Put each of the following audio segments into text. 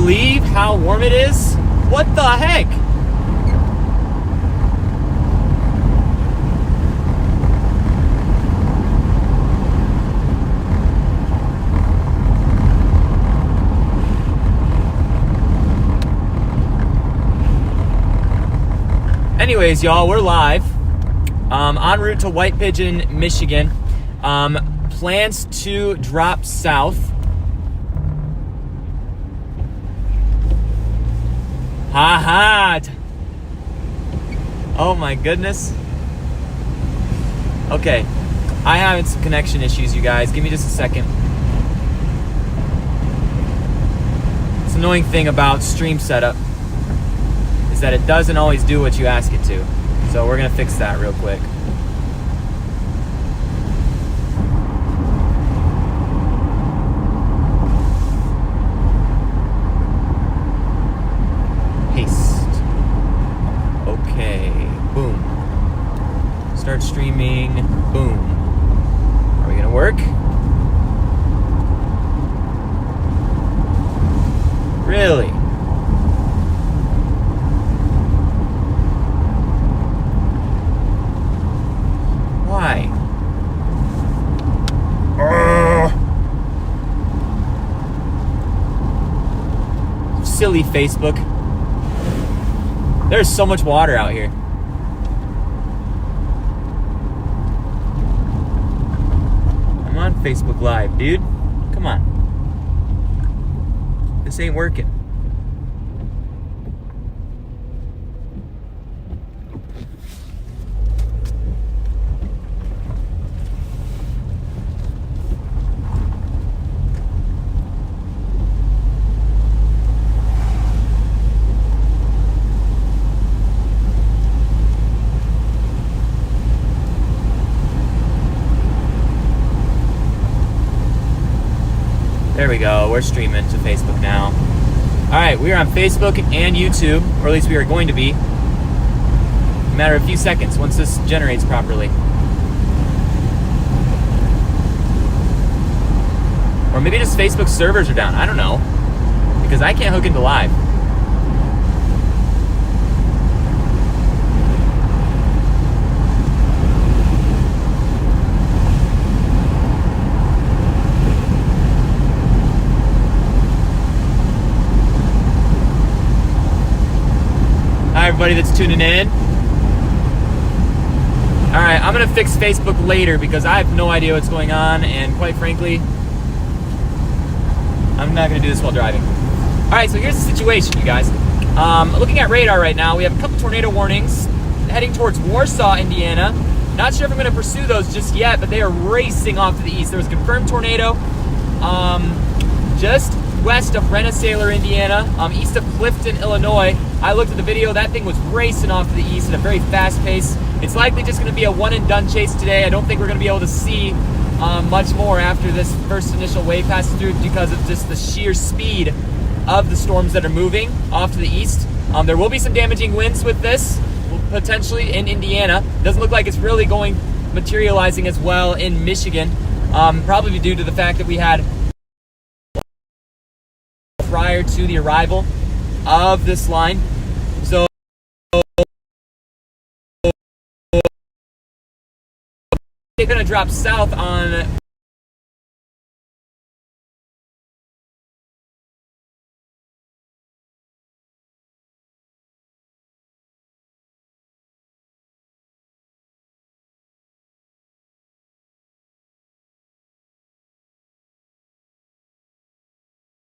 believe how warm it is? What the heck? Anyways, y'all, we're live. En route to White Pigeon, Michigan. Plans to drop south. Ha ha! Oh my goodness. Okay, I have some connection issues, you guys. Give me just a second. It's an annoying thing about stream setup is that it doesn't always do what you ask it to. So we're gonna fix that real quick. Paste. Okay, boom. Start streaming, boom. Are we gonna work? Really? Why? Silly Facebook. There's so much water out here. I'm on Facebook Live, dude. Come on. This ain't working. There we go, we're streaming to Facebook now. All right, we are on Facebook and YouTube, or at least we are going to be. In a matter of a few seconds, once this generates properly. Or maybe just Facebook servers are down, I don't know. Because I can't hook into live. Everybody that's tuning in. All right, I'm gonna fix Facebook later because I have no idea what's going on, and quite frankly, I'm not gonna do this while driving. All right, so here's the situation, you guys. Looking at radar right now, we have a couple tornado warnings heading towards Warsaw, Indiana. Not sure if I'm gonna pursue those just yet, but they are racing off to the east. There was a confirmed tornado just west of Rensselaer, Indiana, east of Clifton, Illinois. I looked at the video, that thing was racing off to the east at a very fast pace. It's likely just gonna be a one and done chase today. I don't think we're gonna be able to see much more after this first initial wave passes through because of just the sheer speed of the storms that are moving off to the east. There will be some damaging winds with this, potentially in Indiana. Doesn't look like it's really materializing as well in Michigan, probably due to the fact that we had prior to the arrival of this line. So they're going to drop south on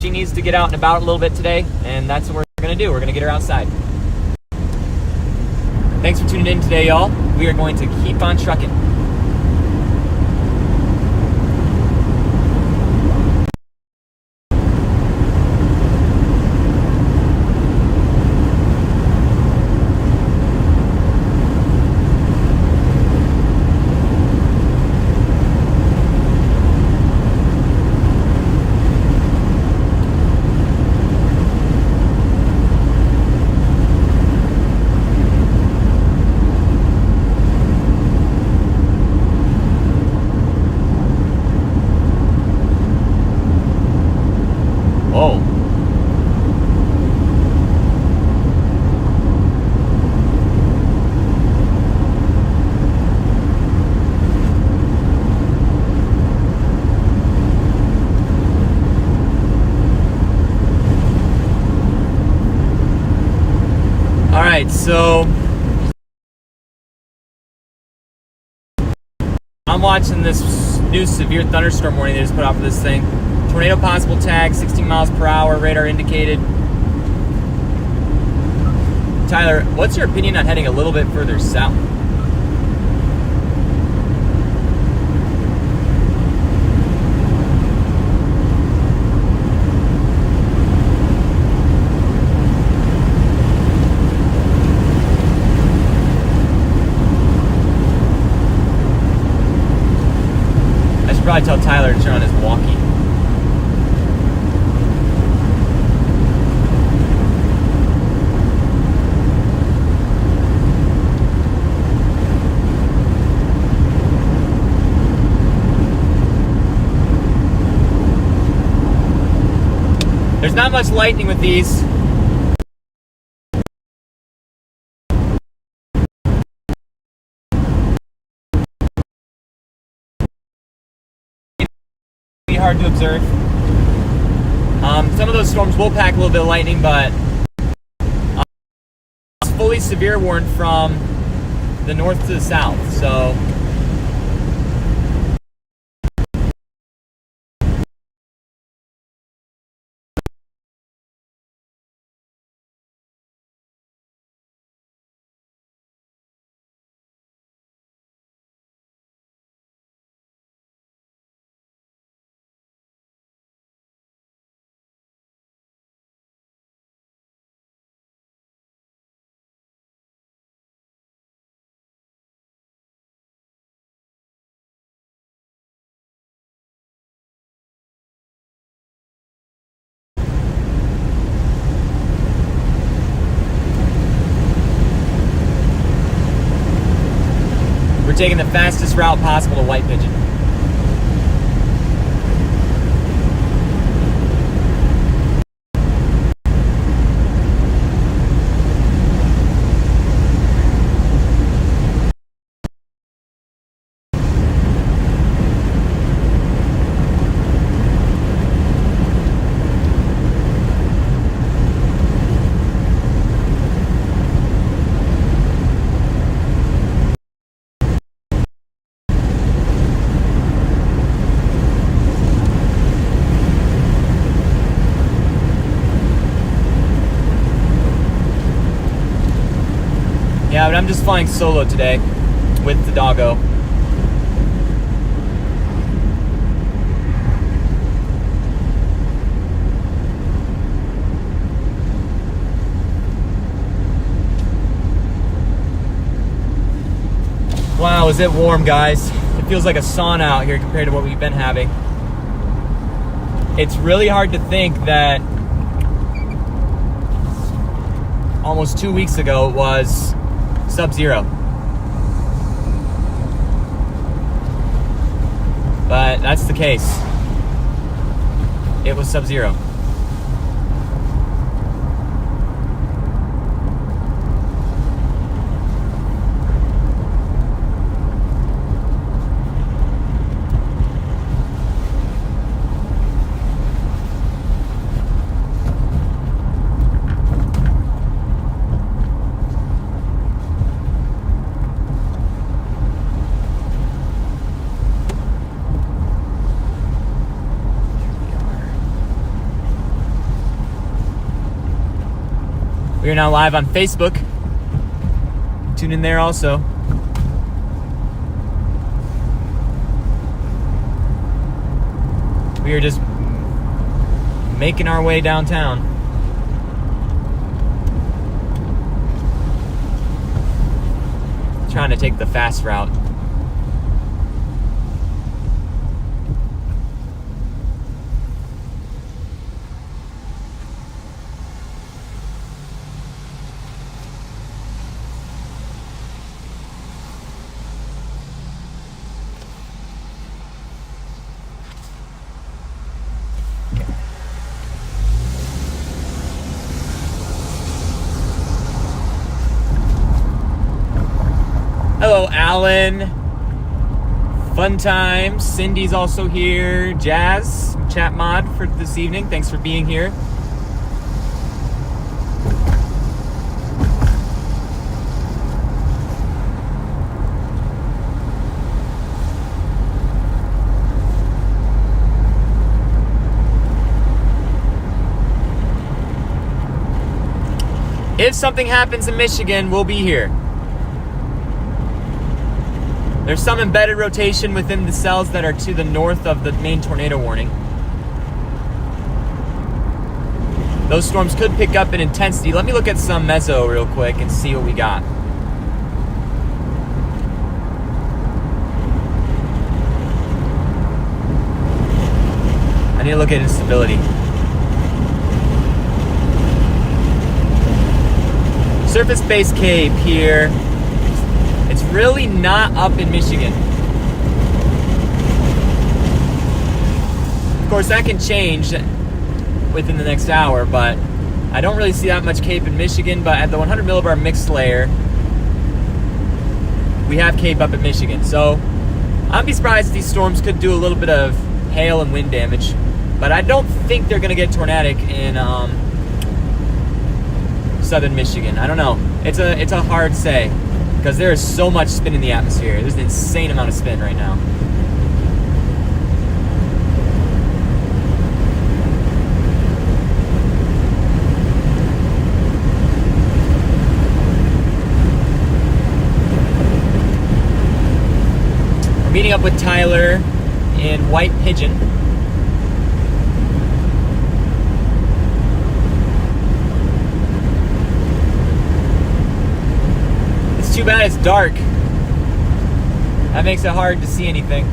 she needs to get out and about a little bit today, and that's what we're going to do. We're going to get her outside. Thanks for tuning in today, y'all. We are going to keep on trucking. right, so I'm watching this new severe thunderstorm warning they just put out for this thing. Tornado possible tag, 16 miles per hour, radar indicated. Tyler, what's your opinion on heading a little bit further south? I should probably tell Tyler to turn on his walkie. There's not much lightning with these. Be hard to observe. Some of those storms will pack a little bit of lightning, but it's fully severe warned from the north to the south. So we're taking the fastest route possible to White Pigeon. Yeah, but I'm just flying solo today with the doggo. Wow, is it warm, guys? It feels like a sauna out here compared to what we've been having. It's really hard to think that almost 2 weeks ago it was sub-zero. But that's the case. It was sub-zero. We are now live on Facebook. Tune in there also. We are just making our way downtown. Trying to take the fast route. Hello, Alan. Fun times. Cindy's also here. Jazz, chat mod for this evening. Thanks for being here. If something happens in Michigan, we'll be here. There's some embedded rotation within the cells that are to the north of the main tornado warning. Those storms could pick up in intensity. Let me look at some meso real quick and see what we got. I need to look at instability. Surface-based CAPE here. It's really not up in Michigan. Of course, that can change within the next hour, but I don't really see that much CAPE in Michigan. But at the 100 millibar mixed layer, we have CAPE up in Michigan. So I'd be surprised if these storms could do a little bit of hail and wind damage, but I don't think they're going to get tornadic in southern Michigan. I don't know. It's a hard say because there is so much spin in the atmosphere. There's an insane amount of spin right now. We're meeting up with Tyler in White Pigeon. Too bad it's dark. That makes it hard to see anything.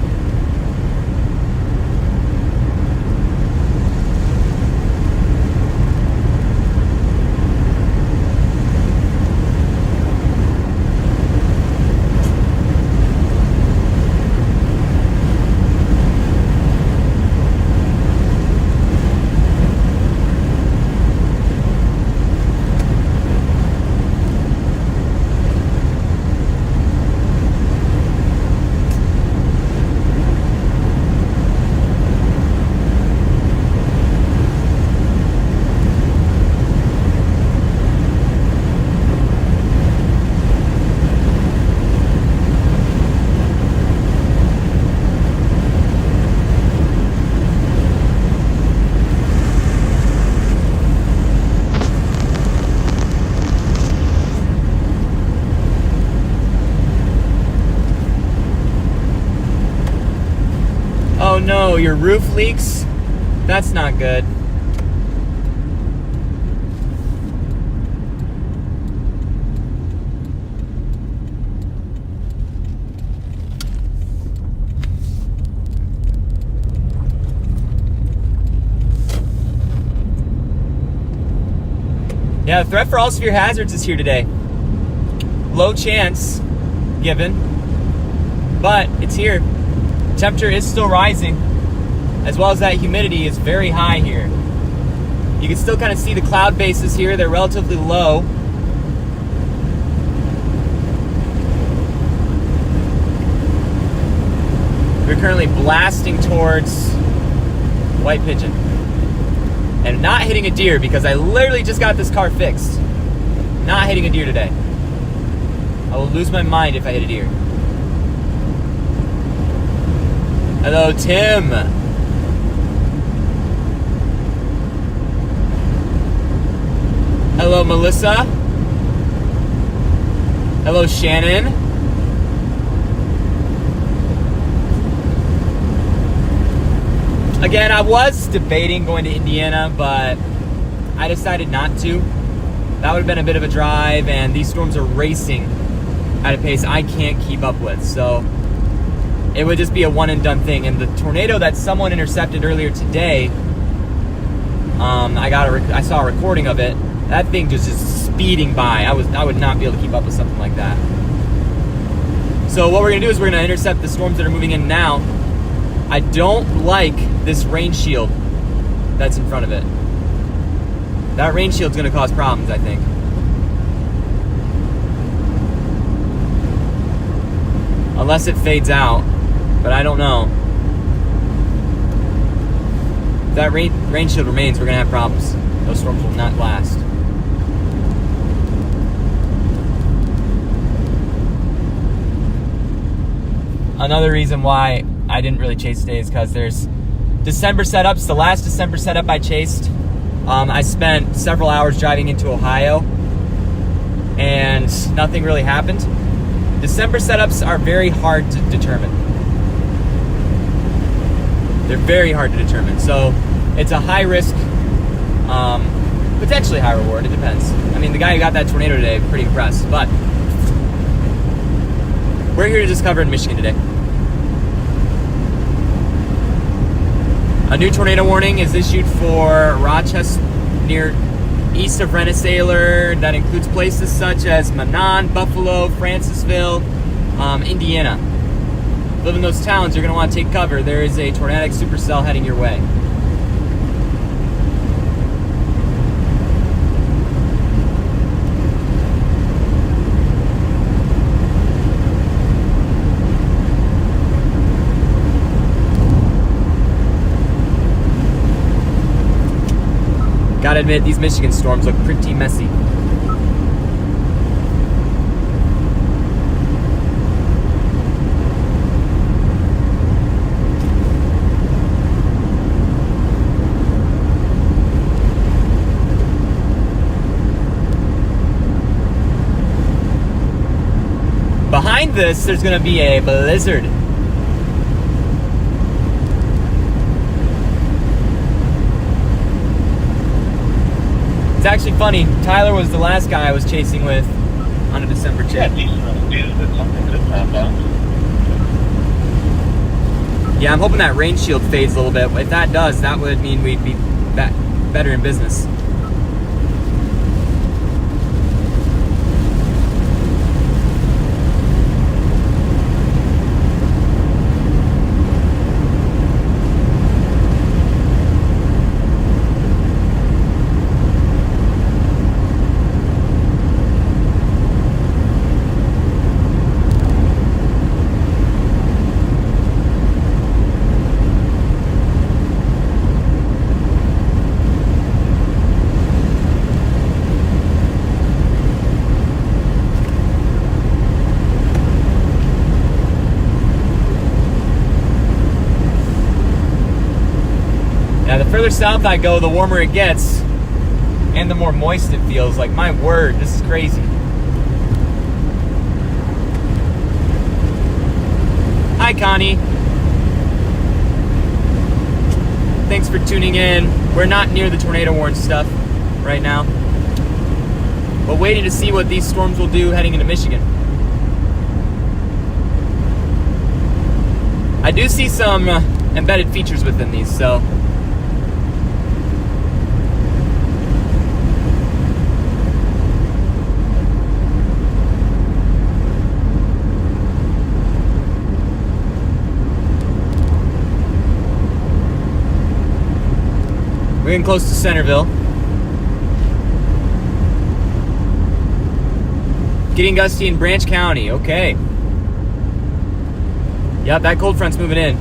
Oh no, your roof leaks? That's not good. Yeah, the threat for all severe hazards is here today. Low chance given, but it's here. Temperature is still rising, as well as that humidity is very high here. You can still kind of see the cloud bases here. They're relatively low. We're currently blasting towards White Pigeon and not hitting a deer because I literally just got this car fixed. Not hitting a deer today. I will lose my mind if I hit a deer. Hello, Tim. Hello, Melissa. Hello, Shannon. Again, I was debating going to Indiana, but I decided not to. That would have been a bit of a drive, and these storms are racing at a pace I can't keep up with. So it would just be a one and done thing. And the tornado that someone intercepted earlier today, I saw a recording of it. That thing just speeding by. I would not be able to keep up with something like that. So what we're gonna do is we're gonna intercept the storms that are moving in now. I don't like this rain shield that's in front of it. That rain shield's gonna cause problems, I think. Unless it fades out. But I don't know. If that rain shield remains, we're going to have problems. Those storms will not last. Another reason why I didn't really chase today is because there's December setups. The last December setup I chased, I spent several hours driving into Ohio. and nothing really happened. December setups are very hard to determine. They're very hard to determine. So it's a high risk, potentially high reward. It depends. I mean, the guy who got that tornado today, pretty impressed. But we're here to discover in Michigan today. A new tornado warning is issued for Rochester, near east of Rensselaer. That includes places such as Manon, Buffalo, Francisville, Indiana. Live in those towns, you're going to want to take cover. There is a tornadic supercell heading your way. Gotta admit, these Michigan storms look pretty messy. Behind this, there's gonna be a blizzard. It's actually funny. Tyler was the last guy I was chasing with on a December trip. Yeah, I'm hoping that rain shield fades a little bit. If that does, that would mean we'd be better in business. The further south I go, the warmer it gets, and the more moist it feels. Like, my word, this is crazy. Hi, Connie. Thanks for tuning in. We're not near the tornado warning stuff right now, but waiting to see what these storms will do heading into Michigan. I do see some embedded features within these, so we're getting close to Centerville. Getting gusty in Branch County. Okay. Yep, that cold front's moving in.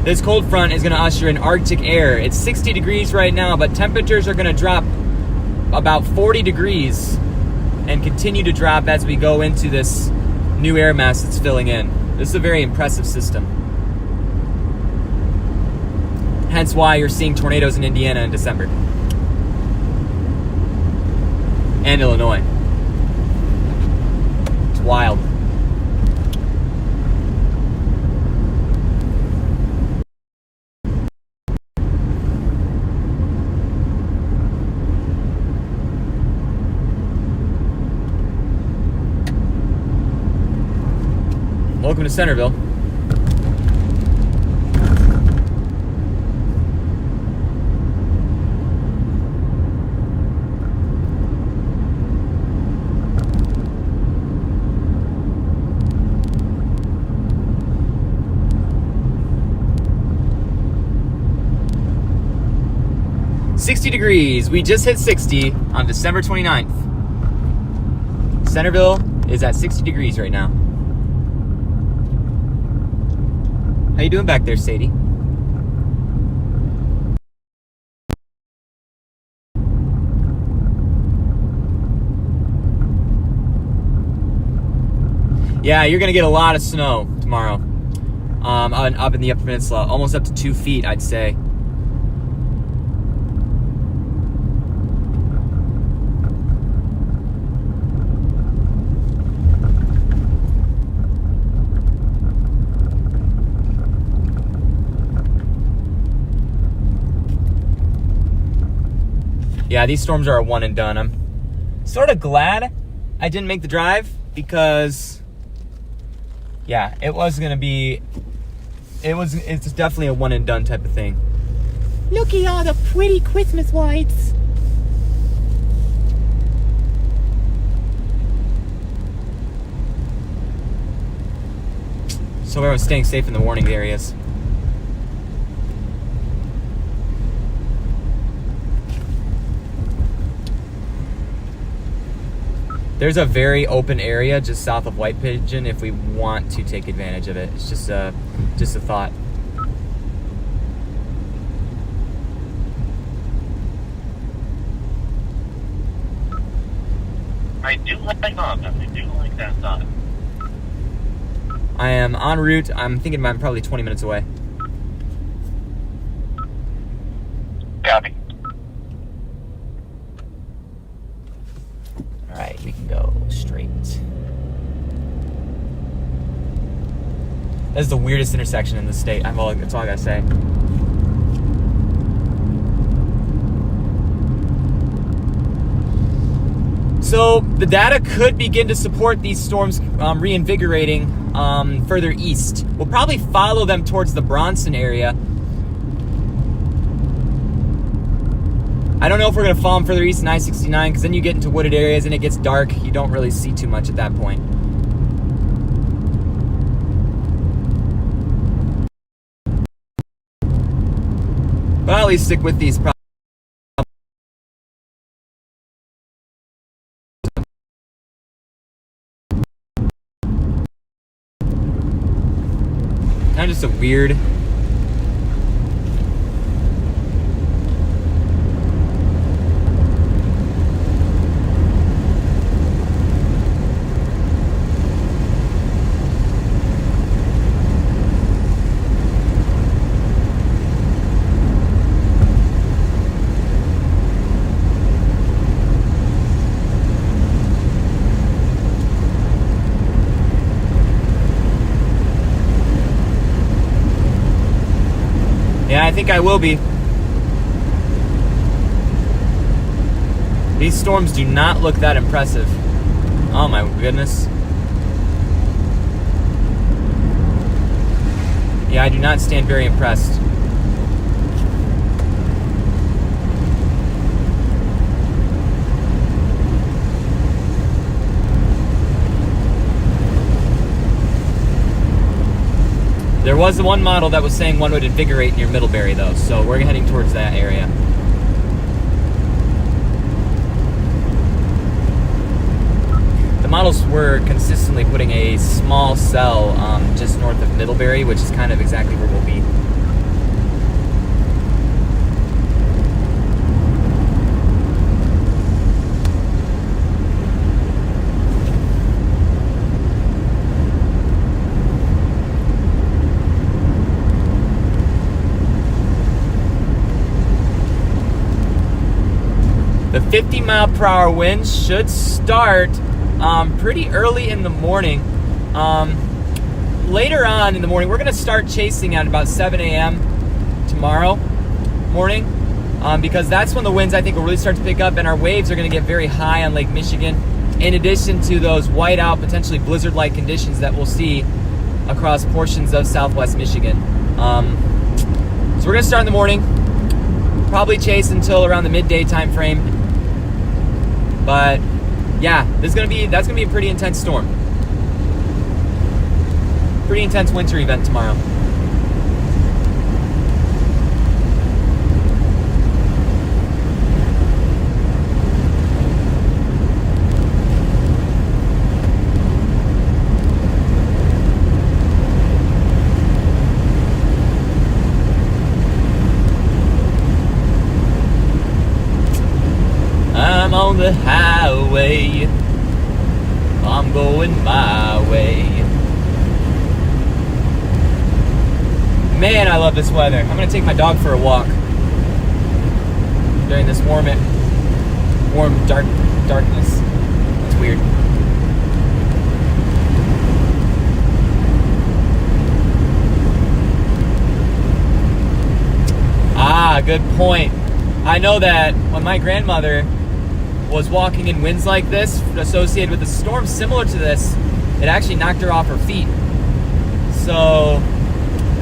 This cold front is going to usher in Arctic air. It's 60 degrees right now, but temperatures are going to drop about 40 degrees and continue to drop as we go into this new air mass that's filling in. This is a very impressive system. Hence why you're seeing tornadoes in Indiana in December. And Illinois. It's wild. Welcome to Centerville. $60 degrees. We just hit 60 on December 29th. Centerville is at 60 degrees right now. How you doing back there, Sadie? Yeah, you're gonna get a lot of snow tomorrow. Up in the Upper Peninsula, almost up to 2 feet, I'd say. Yeah, these storms are a one and done. I'm sort of glad I didn't make the drive because, yeah, it's definitely a one and done type of thing. Look at all the pretty Christmas lights. So everyone's staying safe in the warning areas. There's a very open area just south of White Pigeon if we want to take advantage of it. It's just a thought. I do like that thought. I do like that thought. I am en route. I'm thinking I'm probably 20 minutes away. Copy. All right, we can go straight. That's the weirdest intersection in the state. That's all I gotta say. So the data could begin to support these storms reinvigorating further east. We'll probably follow them towards the Bronson area. I don't know if we're going to follow them further east in I-69 because then you get into wooded areas and it gets dark. You don't really see too much at that point. But I'll at least stick with these. Kind of just a weird. Yeah, I think I will be. These storms do not look that impressive. Oh my goodness. Yeah, I do not stand very impressed. There was the one model that was saying one would invigorate near Middlebury, though, so we're heading towards that area. The models were consistently putting a small cell just north of Middlebury, which is kind of exactly where we'll be. The 50-mile-per-hour winds should start pretty early in the morning. Later on in the morning, we're going to start chasing at about 7 a.m. tomorrow morning because that's when the winds, I think, will really start to pick up and our waves are going to get very high on Lake Michigan, in addition to those whiteout, potentially blizzard-like conditions that we'll see across portions of southwest Michigan. So we're going to start in the morning, probably chase until around the midday time frame. But yeah, that's gonna be a pretty intense storm. Pretty intense winter event tomorrow. I'm on the highway, I'm going my way. Man, I love this weather. I'm gonna take my dog for a walk during this warm darkness. It's weird. Ah, good point. I know that when my grandmother was walking in winds like this, associated with a storm similar to this, it actually knocked her off her feet. So,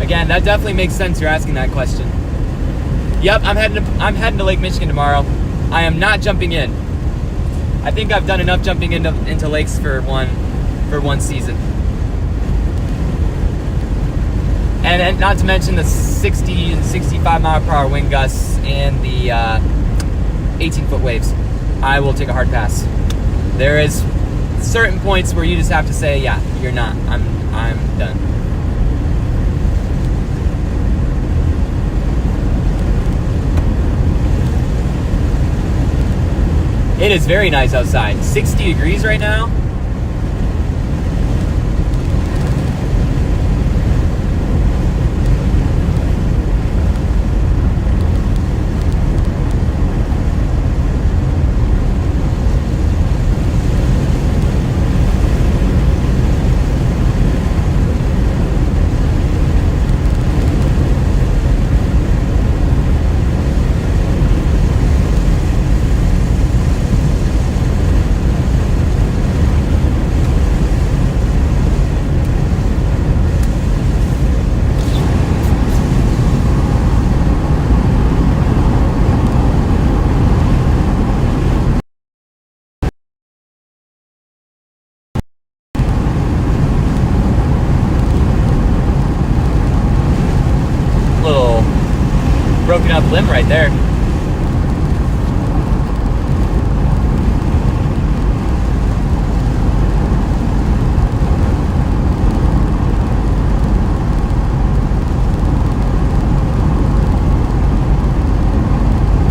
again, that definitely makes sense. You're asking that question. Yep, I'm heading to Lake Michigan tomorrow. I am not jumping in. I think I've done enough jumping into lakes for one season. And not to mention the 60 and 65 mile per hour wind gusts and the 18-foot waves. I will take a hard pass. There is certain points where you just have to say, yeah, you're not. I'm done. It is very nice outside. 60 degrees right now. Little broken up limb right there.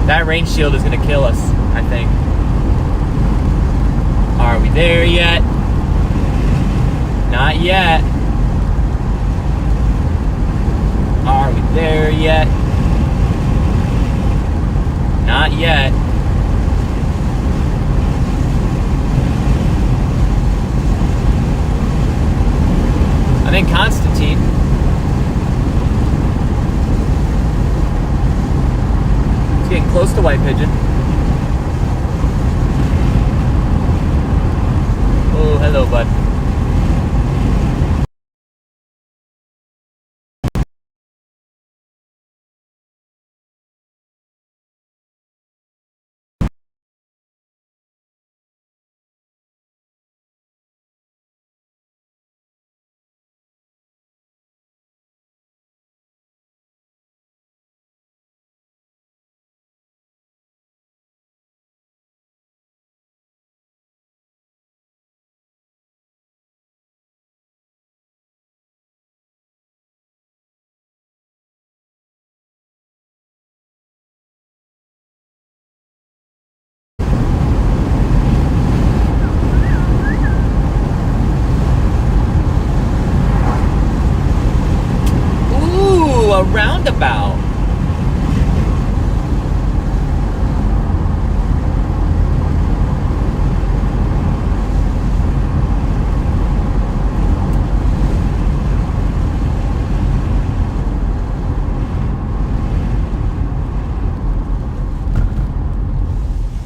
That rain shield is gonna kill us, I think. Are we there yet? Not yet. Are we there yet? Not yet. I'm in Constantine. It's getting close to White Pigeon. Oh, hello, bud. A roundabout.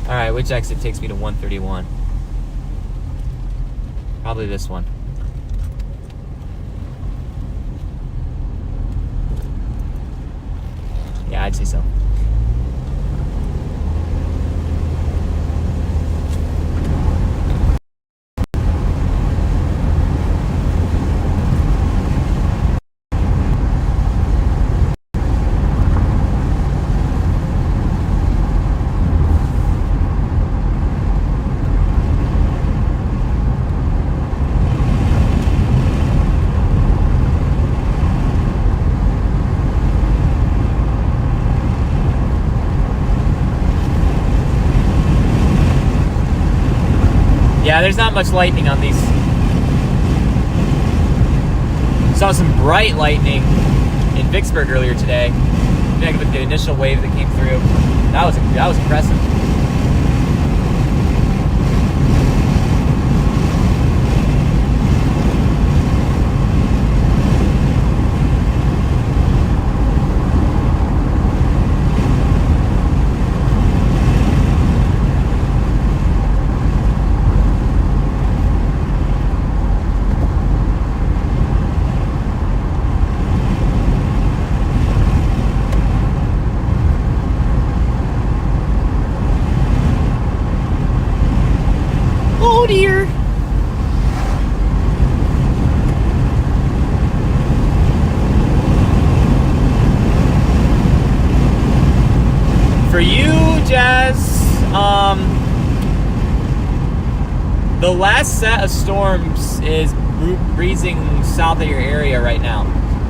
All right, which exit takes me to 131? Probably this one. Yeah, I'd say so. Yeah, there's not much lightning on these. Saw some bright lightning in Vicksburg earlier today. With the initial wave that came through. That was impressive. Oh dear. For you, Jazz, the last set of storms is breezing south of your area right now.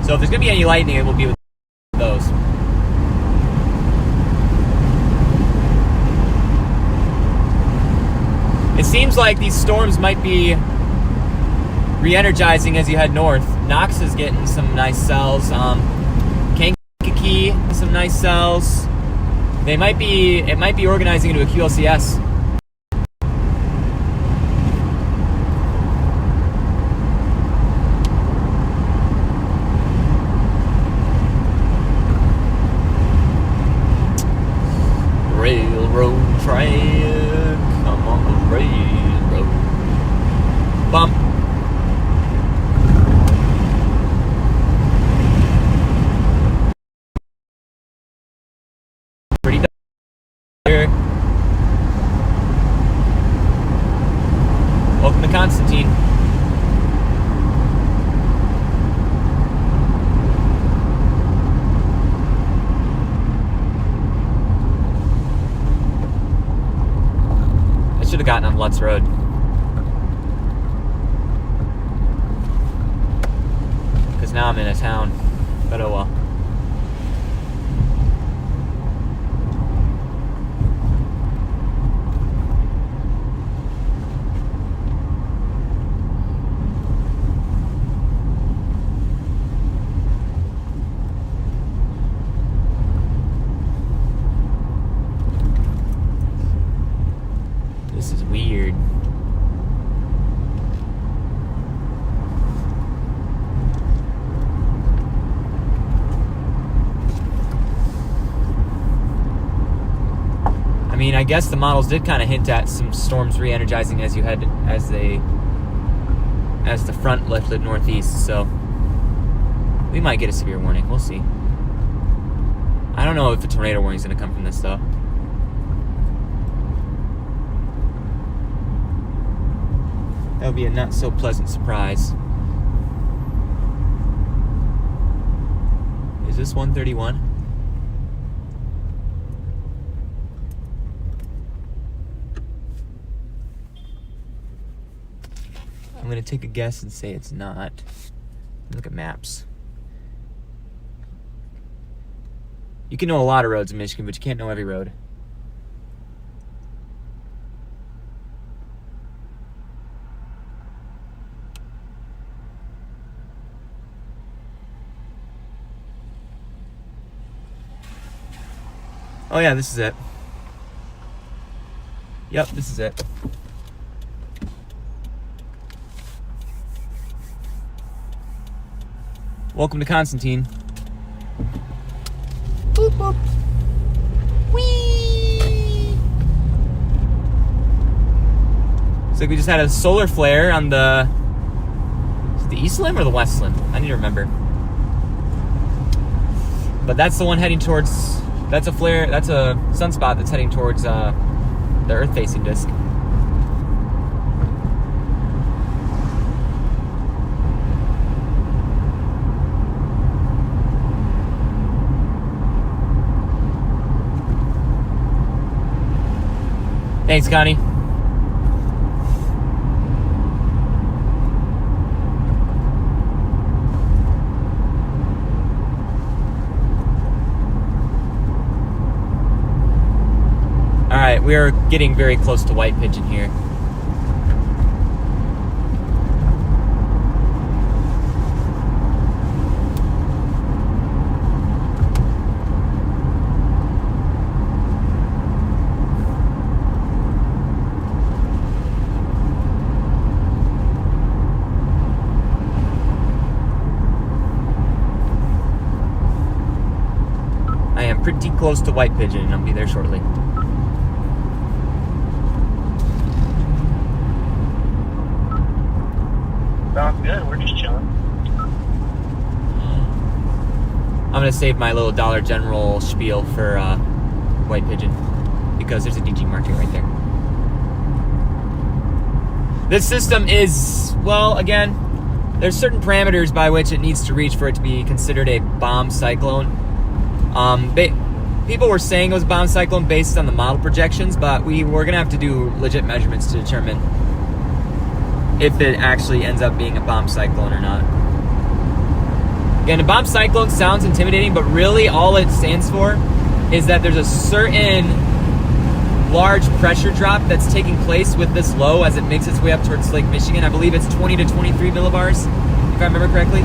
So if there's going to be any lightning, it will be with those. It seems like these storms might be re-energizing as you head north. Knox is getting some nice cells. Kankakee, some nice cells. It might be organizing into a QLCS. Railroad track, come on the railroad. Bump. Pretty here. Welcome to Constantine. I should have gotten on Lutz Road. Because now I'm in a town. But oh well. This is weird. I mean, I guess the models did kind of hint at some storms re-energizing as the front lifted northeast, so we might get a severe warning. We'll see. I don't know if a tornado warning is going to come from this, though. That would be a not so pleasant surprise. Is this 131? I'm going to take a guess and say it's not. Look at maps. You can know a lot of roads in Michigan, but you can't know every road. Oh yeah, this is it. Yep, this is it. Welcome to Constantine. Boop boop. Whee! Looks like we just had a solar flare on the... Is it the east limb or the west limb? I need to remember. But that's the one heading towards... That's a flare, that's a sunspot that's heading towards the Earth-facing disk. Thanks, Connie. Alright, we are getting very close to White Pigeon here. I am pretty close to White Pigeon and I'll be there shortly. Sounds good. We're just chilling. I'm gonna save my little Dollar General spiel for White Pigeon because there's a DG market right there. This system is, well, again, there's certain parameters by which it needs to reach for it to be considered a bomb cyclone. People were saying it was a bomb cyclone based on the model projections, but we're going to have to do legit measurements to determine if it actually ends up being a bomb cyclone or not. Again, a bomb cyclone sounds intimidating, but really all it stands for is that there's a certain large pressure drop that's taking place with this low as it makes its way up towards Lake Michigan. I believe it's 20 to 23 millibars, if I remember correctly.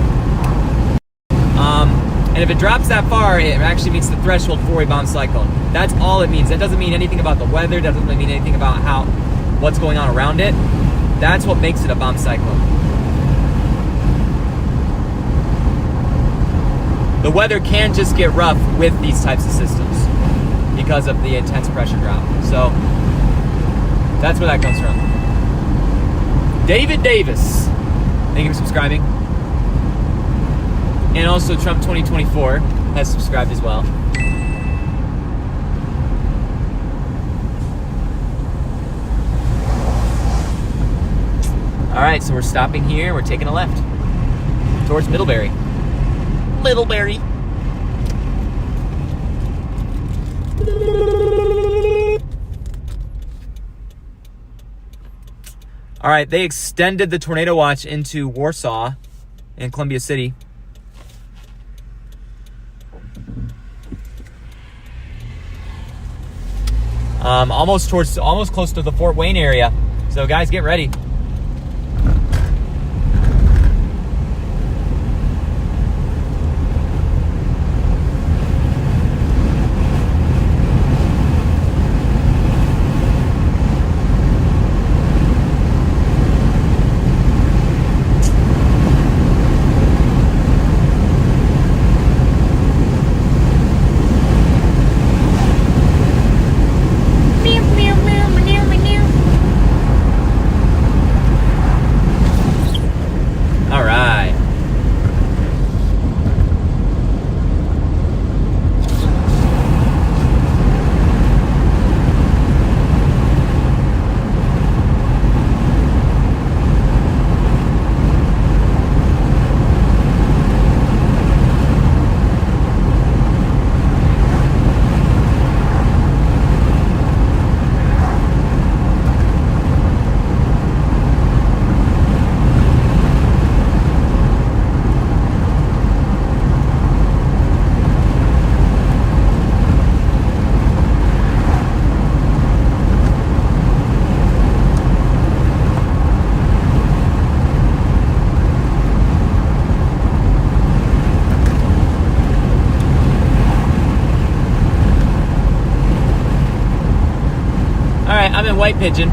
And if it drops that far, it actually meets the threshold for a bomb cyclone. That's all it means. That doesn't mean anything about the weather. That doesn't mean anything about what's going on around it. That's what makes it a bomb cyclone. The weather can just get rough with these types of systems because of the intense pressure drop. So that's where that comes from. David Davis, thank you for subscribing. And also Trump 2024 has subscribed as well. All right, so we're stopping here. We're taking a left towards Middlebury. Middlebury. All right, they extended the tornado watch into Warsaw and Columbia City. Almost close to the Fort Wayne area. So guys, get ready. I'm in White Pigeon.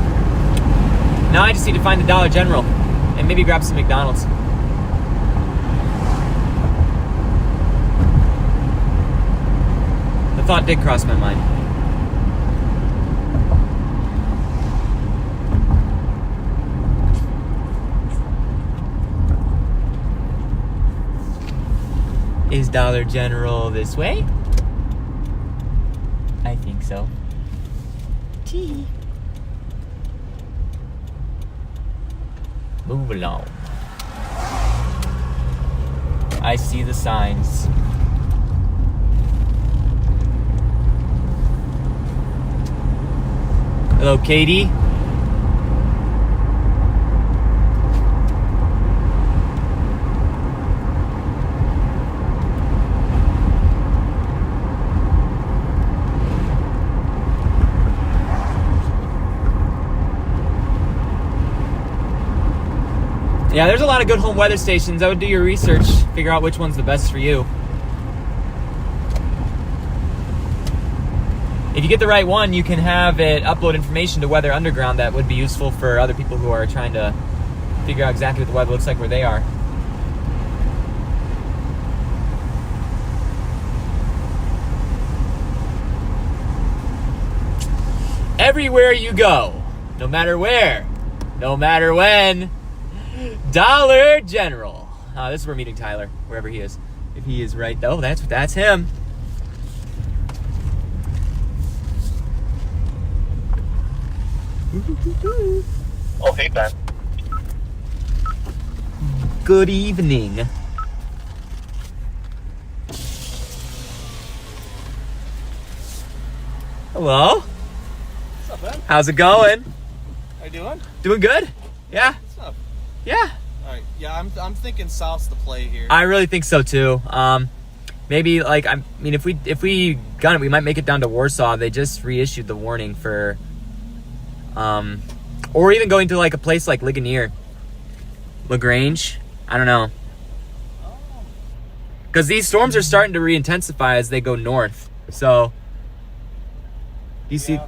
Now I just need to find the Dollar General and maybe grab some McDonald's. The thought did cross my mind. Is Dollar General this way? I think so. Tea. Move along. I see the signs. Hello, Katie. Yeah, there's a lot of good home weather stations. I would do your research, figure out which one's the best for you. If you get the right one, you can have it upload information to Weather Underground that would be useful for other people who are trying to figure out exactly what the weather looks like where they are. Everywhere you go, no matter where, no matter when, Dollar General. This is where we're meeting Tyler, wherever he is. If he is right, oh, that's him. Oh, hey, Ben. Good evening. Hello. What's up, man? How's it going? How you doing? Doing good? Yeah. What's up? Yeah. All right. Yeah, I'm thinking South's the play here. I really think so too. Maybe like I mean, if we gun it, we might make it down to Warsaw. They just reissued the warning for, or even going to like a place like Ligonier, Lagrange. I don't know, Oh. because these storms are starting to re-intensify as they go north. So, you see, Yeah,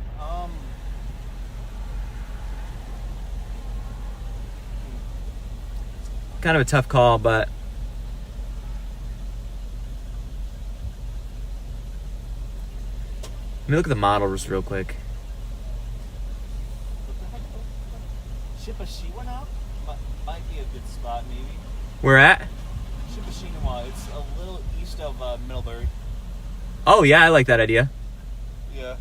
kind of a tough call, but let me look at the model just real quick. Shipashinawa might be a good spot, maybe. We're at. Shipashinawa. It's a little east of Middlebury. Oh yeah, I like that idea. Yeah,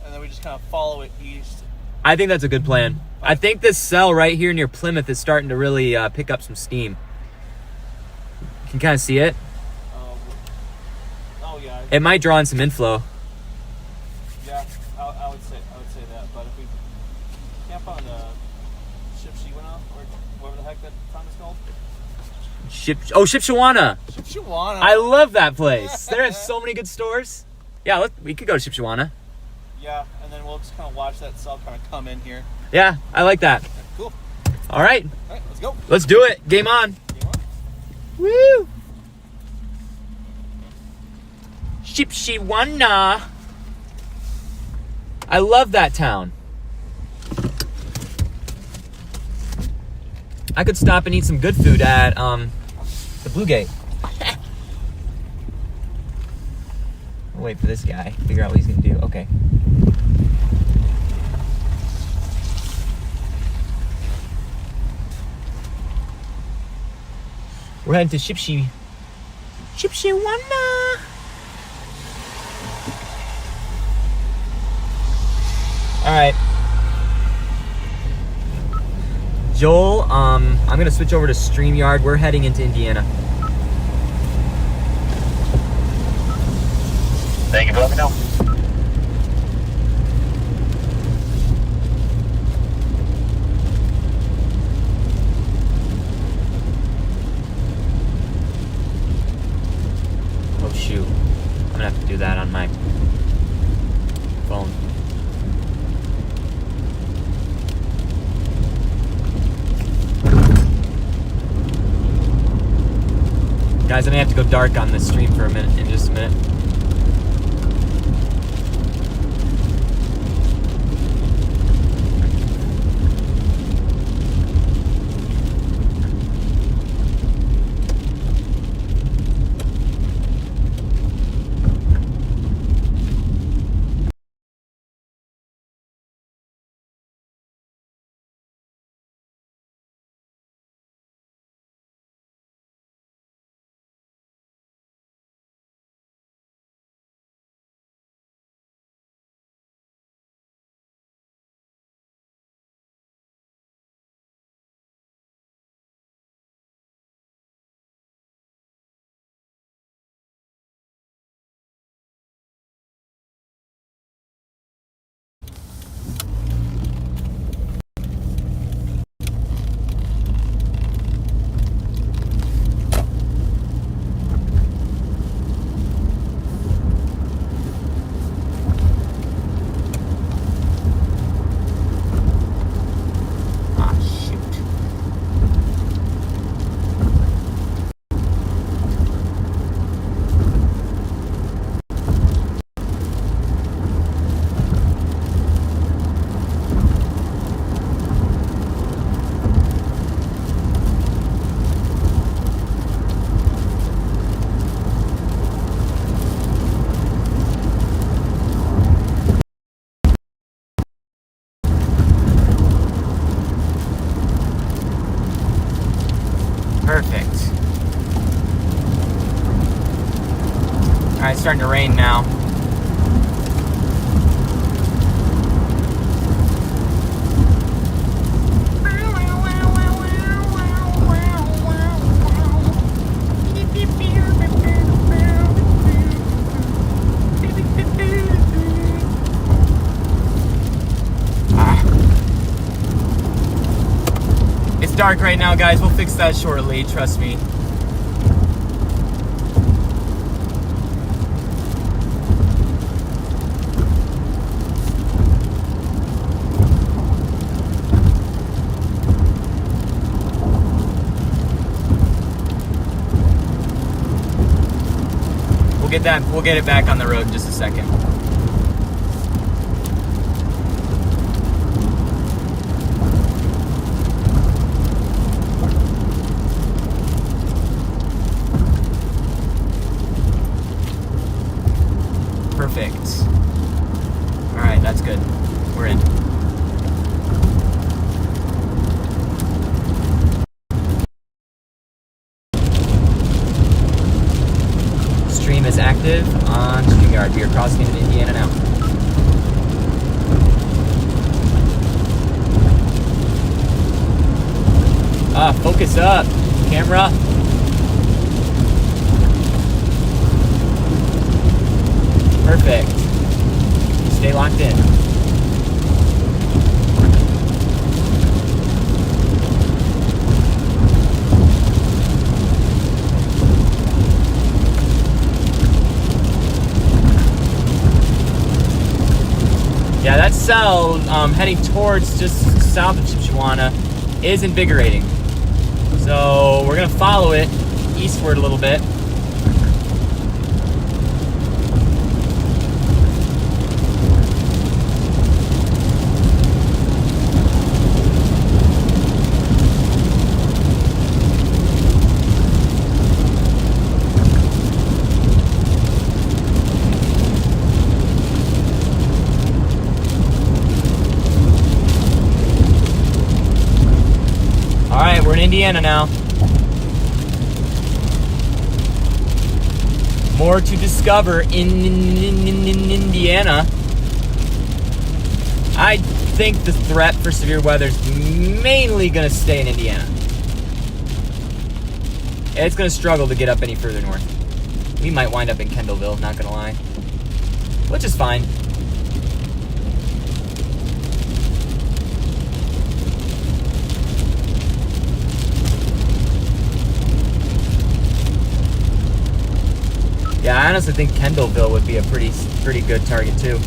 and then we just kind of follow it east. I think that's a good plan. I think this cell right here near Plymouth is starting to really pick up some steam. You can kind of see it. Oh yeah. It might draw in some inflow. Yeah, I would say that. But if we camp on Shipashinawa or whatever the heck that town is called. Shipshawana. Shipashinawa. I love that place. There are so many good stores. Yeah, we could go to Shipshawana. Yeah, and then we'll just kind of watch that cell kind of come in here. Yeah, I like that. Yeah, cool. All right, All right, let's go. let's do it. Game on. Game on. Woo! Shipshawana. I love that town. I could stop and eat some good food at the Blue Gate. I'll wait for this guy. Figure out what he's gonna do. Okay. We're heading to Shipshawana. All right. Joel, I'm gonna switch over to StreamYard. We're heading into Indiana. Thank you for letting me know. Oh shoot. I'm gonna have to do that on my phone. Guys, I may have to go dark on this stream for a minute, in just a minute. Perfect. All right, it's starting to rain now. It's dark right now, guys. We'll fix that shortly, trust me. We'll get it back on the road in just a second. Perfect. All right, that's good. We're in. Stream is active on StreamYard. We are crossing into Indiana now. Focus up, camera. Perfect. Stay locked in. Yeah, that cell heading towards just south of Shipshewana is invigorating. So we're gonna follow it eastward a little bit. We're in Indiana now. More to discover in Indiana. I think the threat for severe weather is mainly going to stay in Indiana. It's going to struggle to get up any further north. We might wind up in Kendallville, not going to lie. Which is fine. Yeah, I honestly think Kendallville would be a pretty good target too.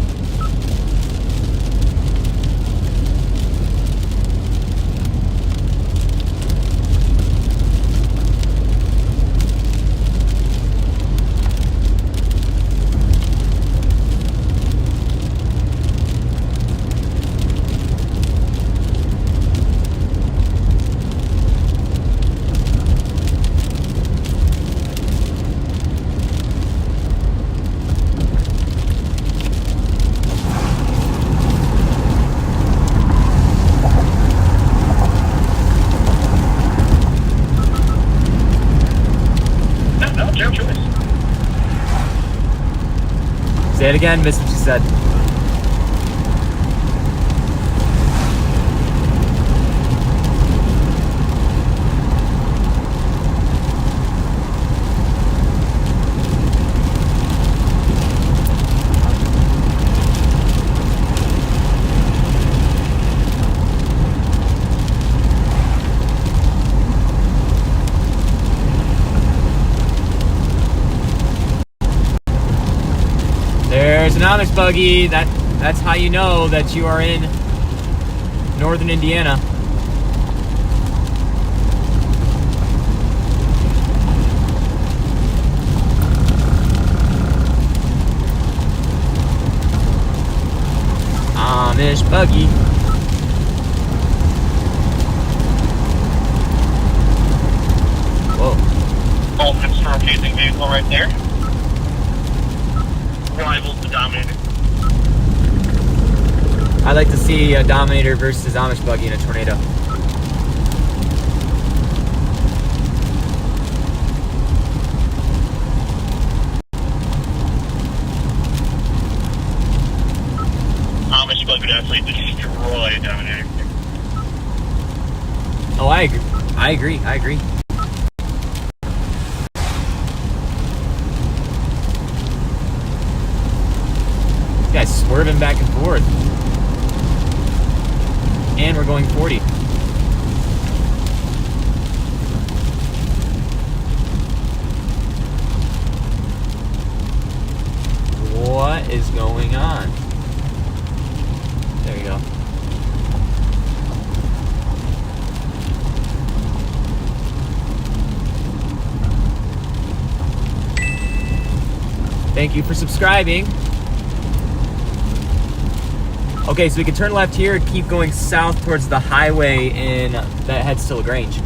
Say it again, missed what you said. There's an Amish buggy. That's how you know that you are in northern Indiana. Amish buggy. Whoa. Ultimate storm-chasing vehicle right there. Rivals the Dominator. I'd like to see a Dominator versus Amish buggy in a tornado. Amish buggy would absolutely destroy a Dominator. Oh, I agree. I agree. Guys swerving back and forth. And we're going 40. Thank you for subscribing. Okay, so we can turn left here and keep going south towards the highway that heads to LaGrange.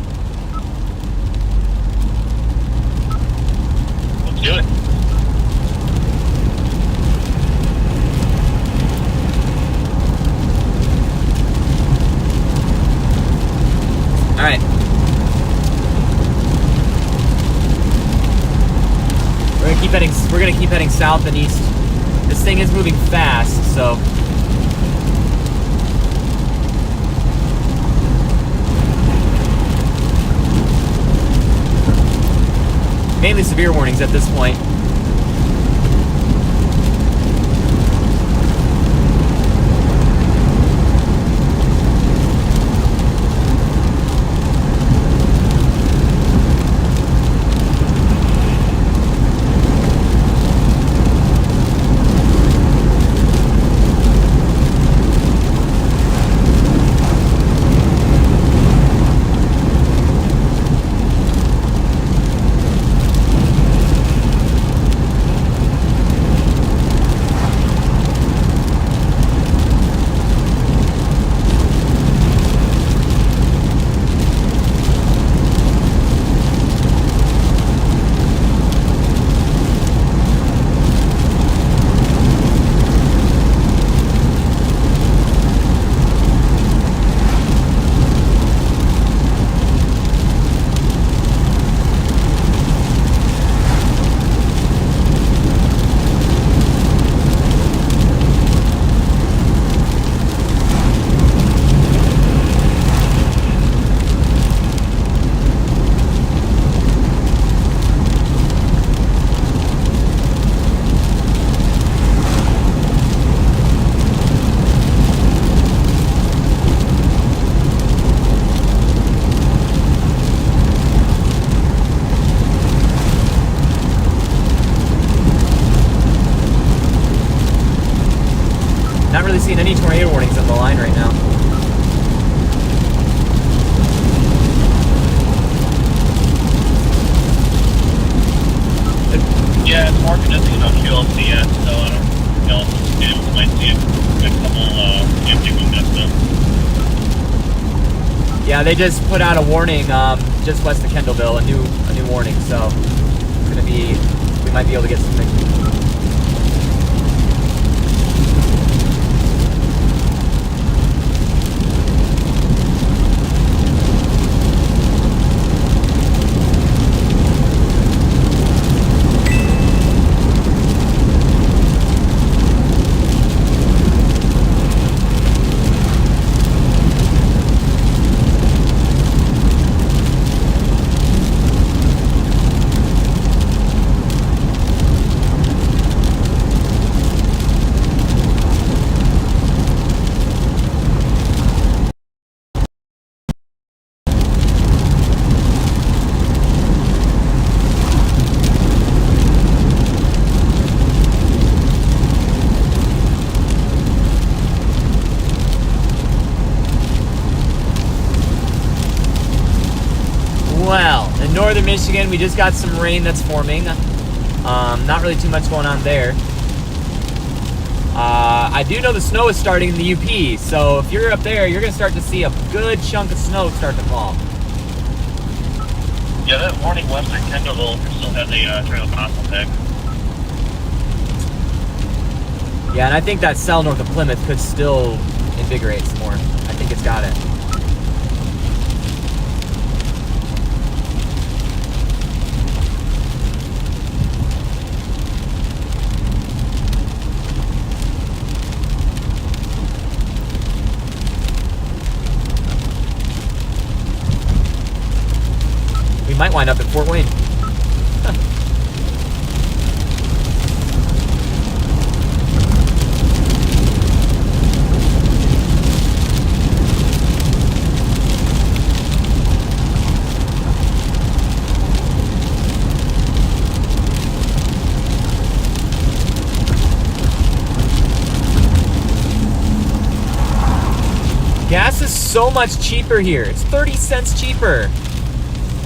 Let's do it. All right. We're gonna keep heading south and east. This thing is moving fast, so. Mainly severe warnings at this point. Not really seeing any tornado warnings on the line right now. Yeah, it's more congested on QLC yet, so I don't know if we might see a couple empty movement stuff. Yeah, they just put out a warning just west of Kendallville, a new warning. So it's gonna be, we might be able to get something. Well, in northern Michigan, we just got some rain that's forming. Not really too much going on there. I do know the snow is starting in the UP, so if you're up there, you're going to start to see a good chunk of snow start to fall. Yeah, that warning western Kendallville still has a trail possible tag. Yeah, and I think that cell north of Plymouth could still invigorate some more. I think it's got it. We might wind up at Fort Wayne. Gas is so much cheaper here. It's 30 cents cheaper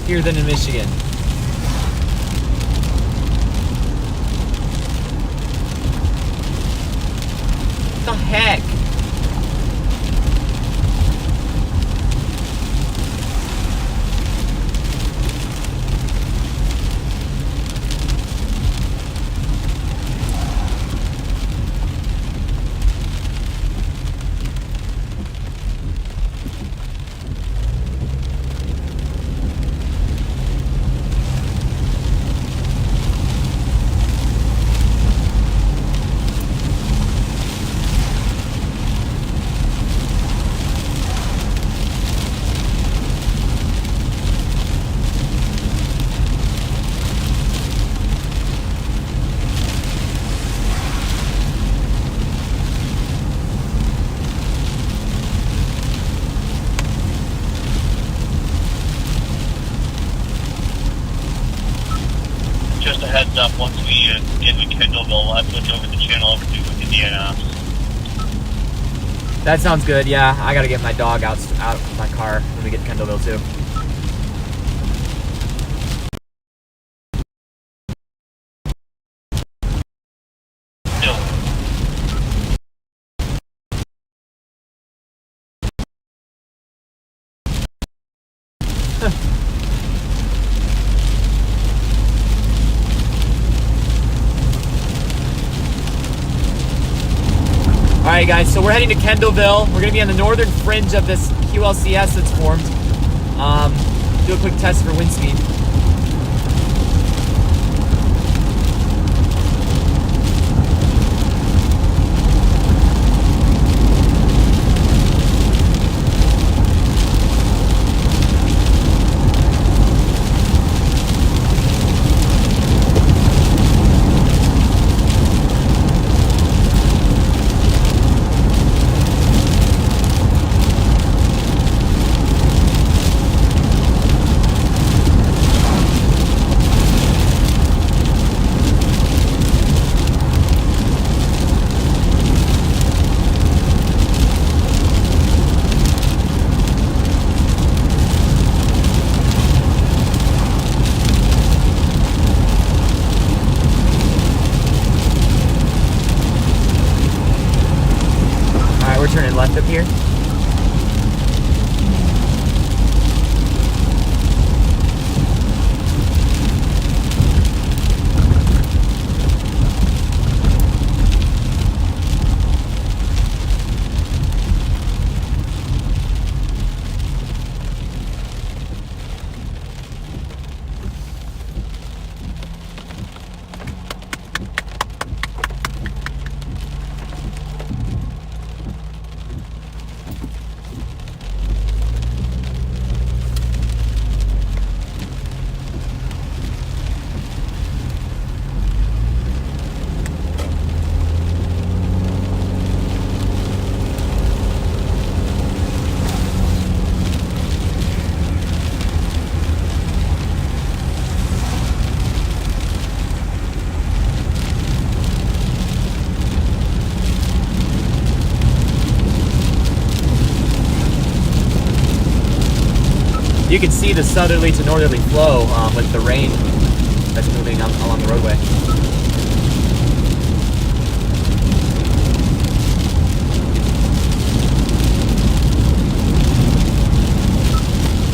here than in Michigan. heck? Just a heads up, once we get to Kendallville, we'll have to switch over the channel over to Indiana. That sounds good, yeah. I gotta get my dog out of my car when we get to Kendallville too. Alright guys, so we're heading to Kendallville. We're going to be on the northern fringe of this QLCS that's formed. Do a quick test for wind speed. Turning left up here. You can see the southerly to northerly flow with the rain that's moving along the roadway.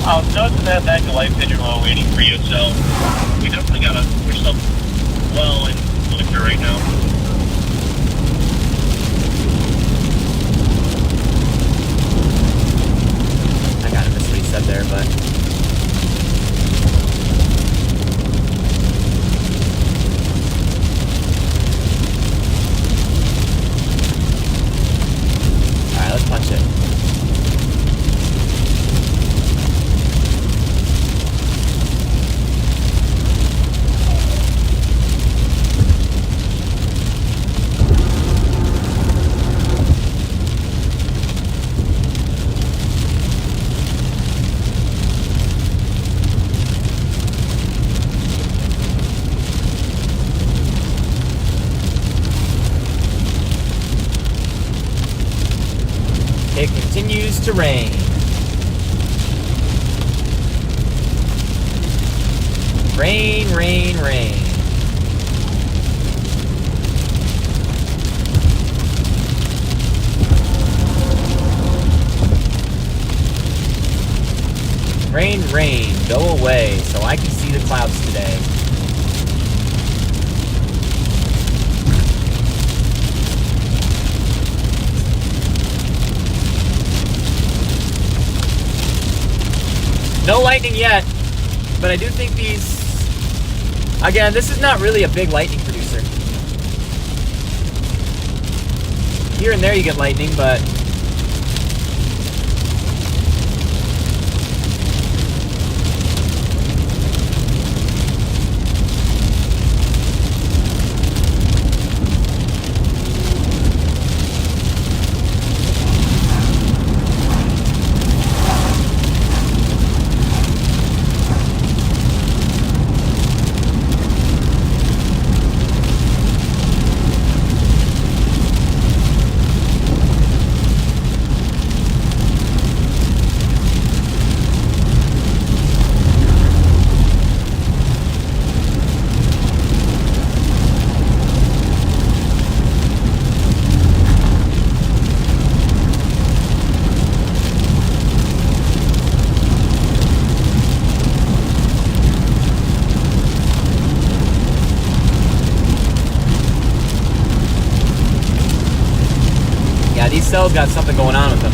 I was noticing that back to life pigeon while waiting for you, so we definitely gotta push something well in winter right now. I kind of missed what he said there, but alright, let's punch it. It continues to rain. Rain, rain, rain. Rain, rain, go away so I can see the clouds today. No lightning yet, but I do think these... Again, this is not really a big lightning producer. Here and there you get lightning, but... These cells got something going on with them.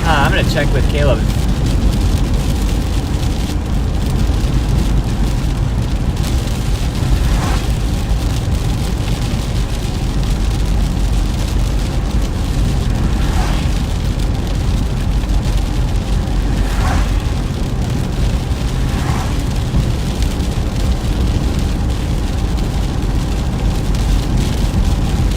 I'm gonna check with Caleb.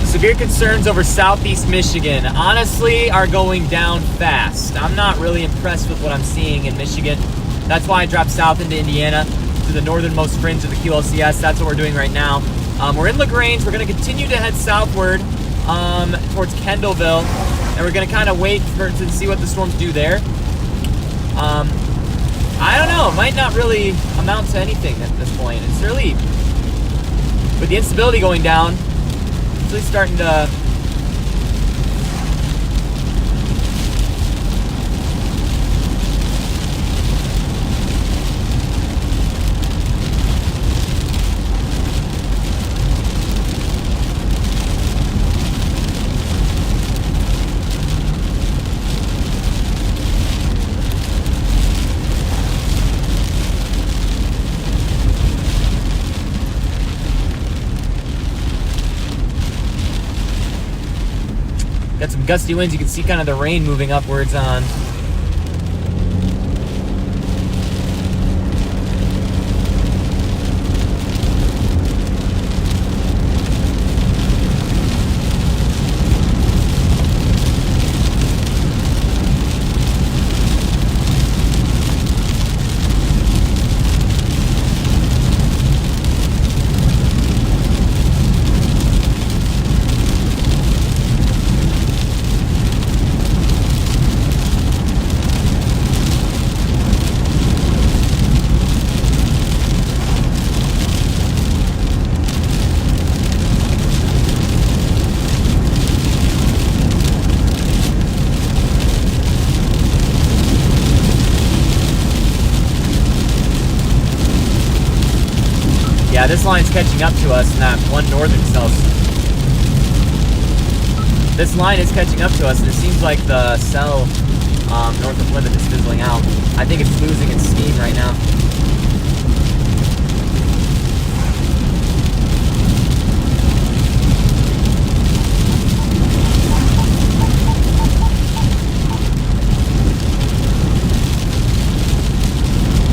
Severe concerns over southeast Michigan honestly are going down fast. I'm not really impressed with what I'm seeing in Michigan. That's why I dropped south into Indiana to the northernmost fringe of the QLCS. That's what we're doing right now. We're in LaGrange. We're going to continue to head southward towards Kendallville, and we're going to kind of wait to see what the storms do there. I don't know. It might not really amount to anything at this point. It's really, with the instability going down, really starting to got some gusty winds. You can see kind of the rain moving upwards on. this line's catching up to us in that one northern cell. This line is catching up to us, and it seems like the cell north of Plymouth is fizzling out. I think it's losing its steam right now.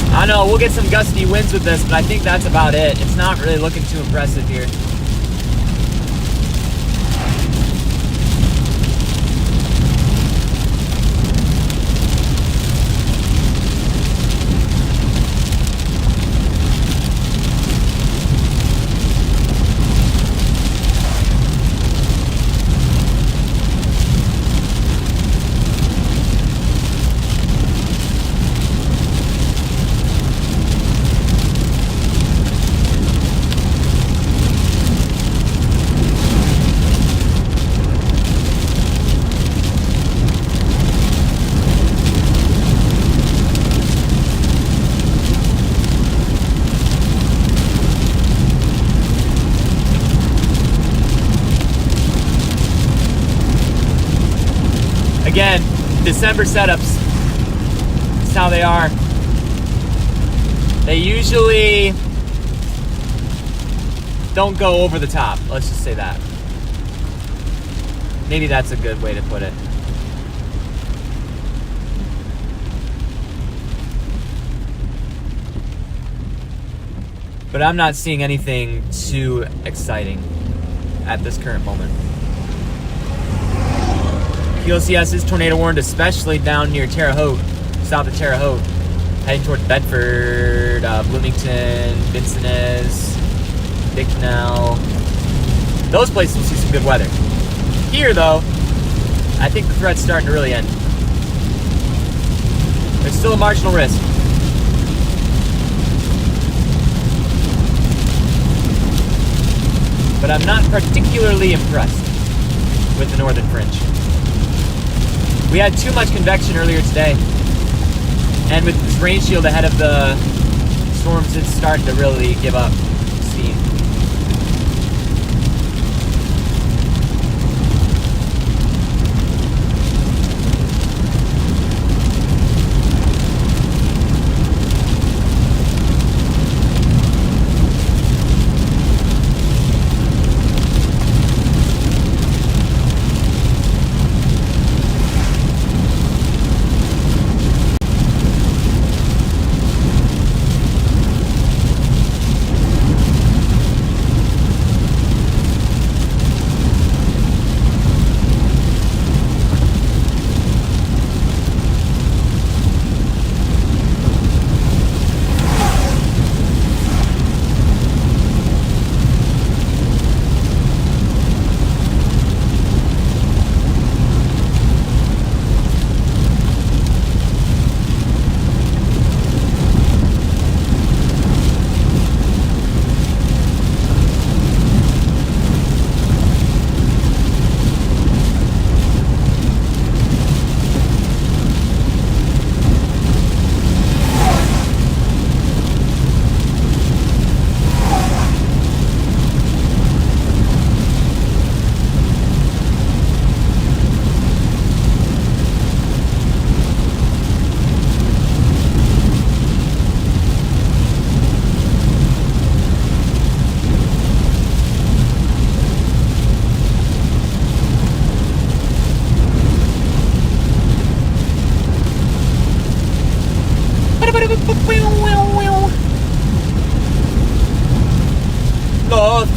I know, we'll get some gusty winds with this, but I think that's about it. It's not really looking too impressive here. Again, December setups, that's how they are. They usually don't go over the top, let's just say that. Maybe that's a good way to put it. But I'm not seeing anything too exciting at this current moment. QLCS is tornado warned, especially down near Terre Haute, south of Terre Haute, heading toward Bedford, Bloomington, Vincennes, Bicknell. Those places will see some good weather. Here, though, I think the threat's starting to really end. There's still a marginal risk. But I'm not particularly impressed with the northern fringe. We had too much convection earlier today, and with this rain shield ahead of the storms, it's starting to really give up steam.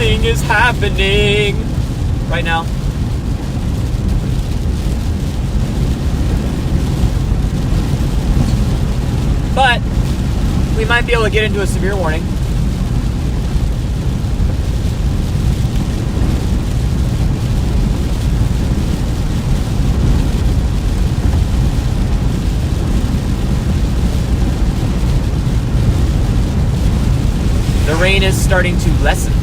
Nothing is happening right now. But we might be able to get into a severe warning. The rain is starting to lessen.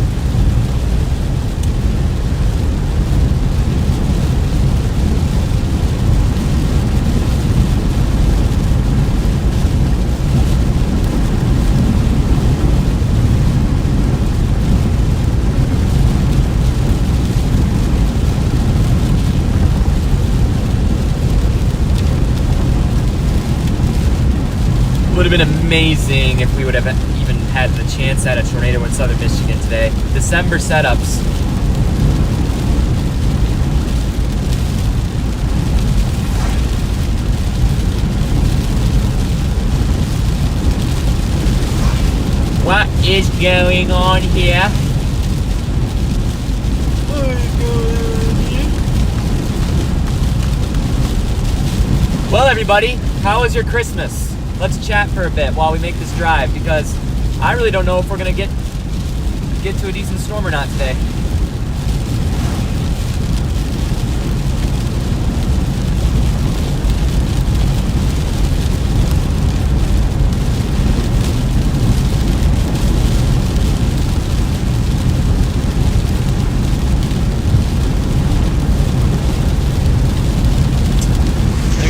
been amazing if we would have even had the chance at a tornado in southern Michigan today. December setups. What is going on here? Well, everybody, how was your Christmas? Let's chat for a bit while we make this drive, because I really don't know if we're gonna get to a decent storm or not today.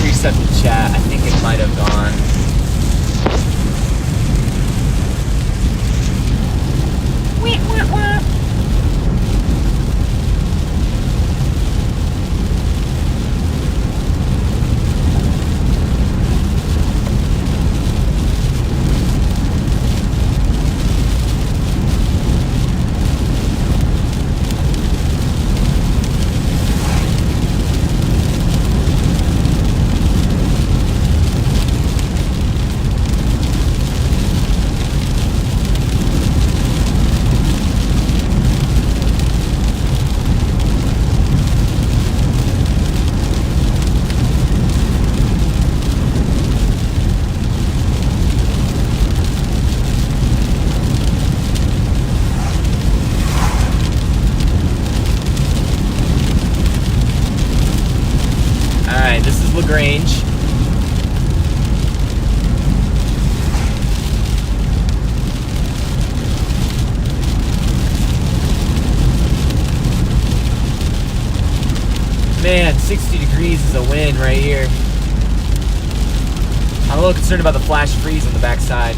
Reset the chat. I think it might have gone. LaGrange. Man, 60 degrees is a win right here. I'm a little concerned about the flash freeze on the backside.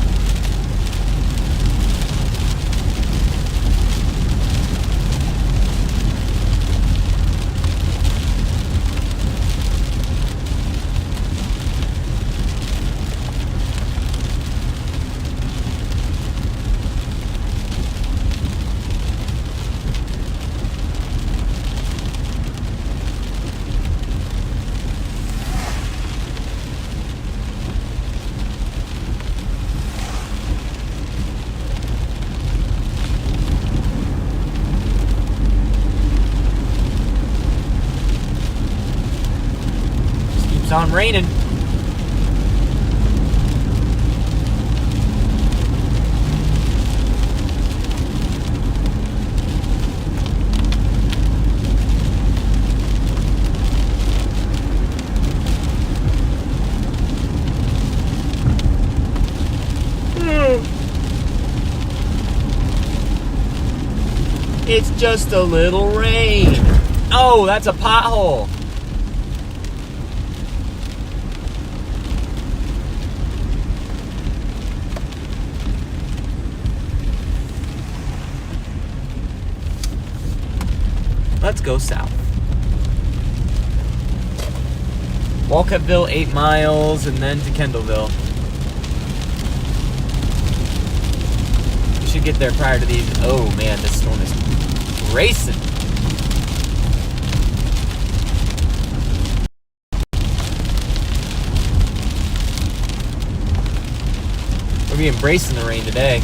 It's on raining. It's just a little rain. Oh, that's a pothole. Let's go south. Walcuttville, 8 miles, and then to Kendallville. We should get there prior to these. Oh man, this storm is racing. We'll be embracing the rain today.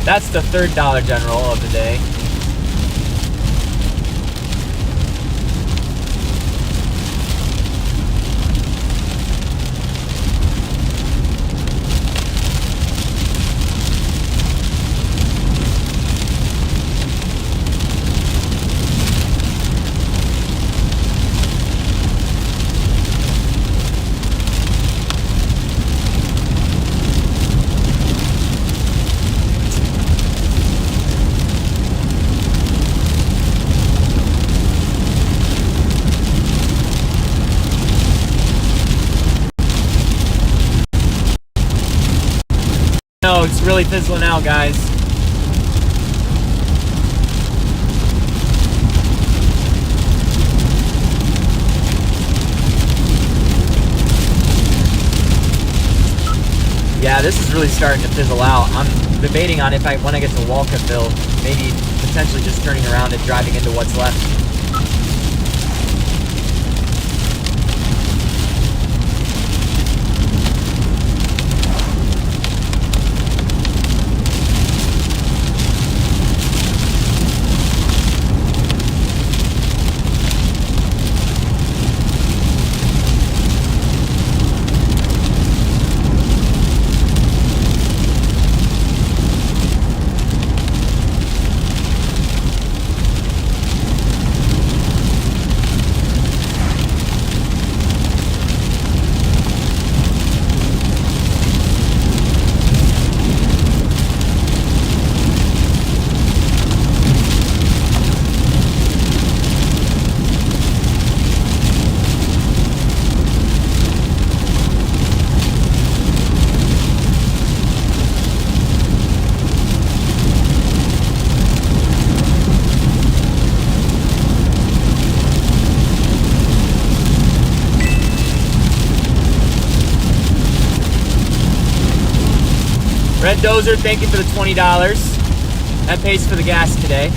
That's the third Dollar General of the day. No, it's really fizzling out, guys. Yeah, this is really starting to fizzle out. I'm debating on if when I get to Walkerville, maybe potentially just turning around and driving into what's left. Red Dozer, thank you for the $20. That pays for the gas today.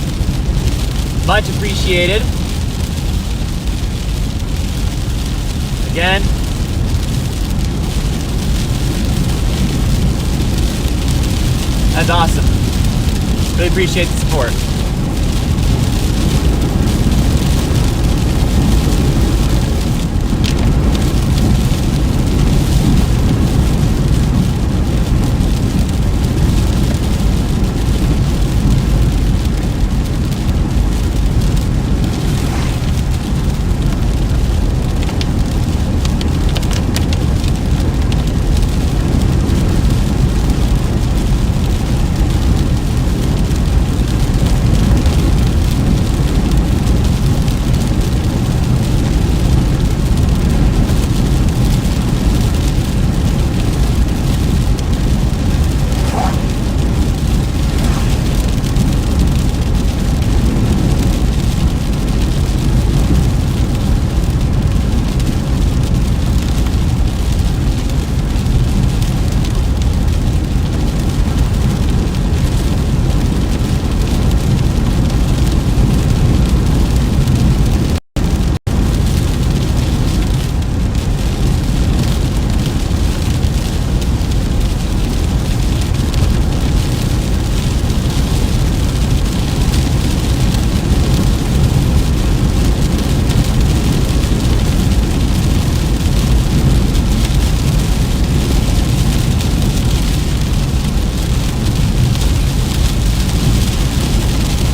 Much appreciated. Again. That's awesome. Really appreciate the support.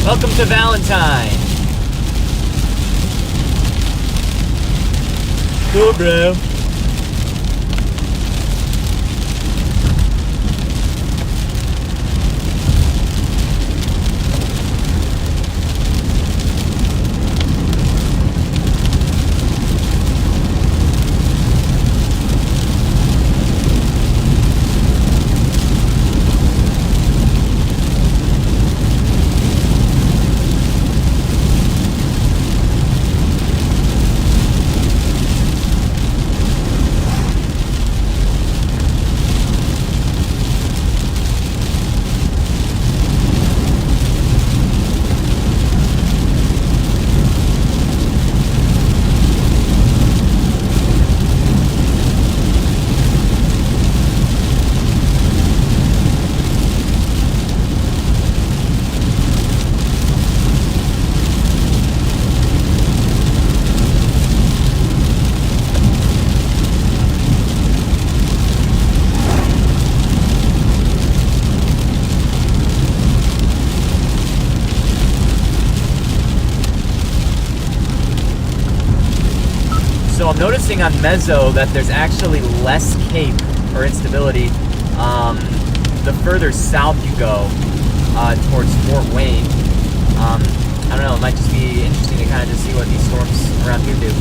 Welcome to Valentine. Cool, bro. So I'm noticing on Mezzo that there's actually less cape or instability the further south you go towards Fort Wayne. I don't know, it might just be interesting to kind of just see what these storms around here do.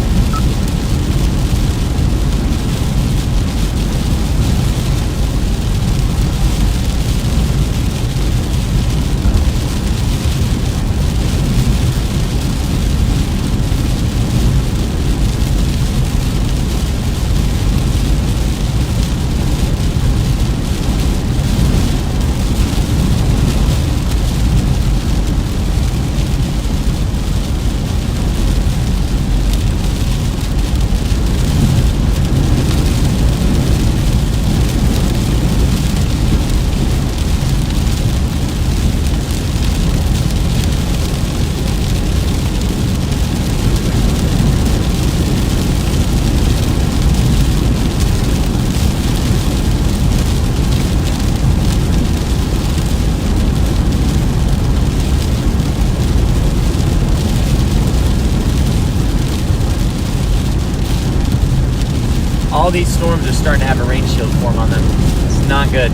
all these storms are starting to have a rain shield form on them. It's not good.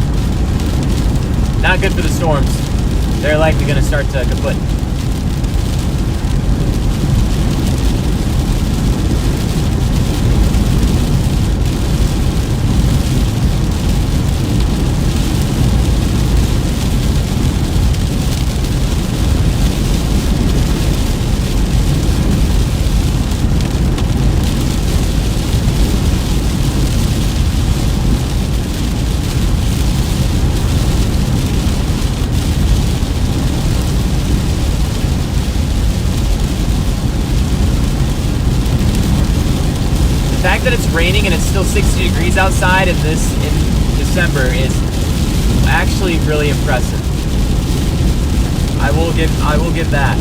Not good for the storms. They're likely going to start to kaput. The fact that it's raining and it's still 60 degrees outside in December is actually really impressive. I will give that.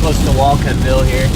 Close to Walcottville here.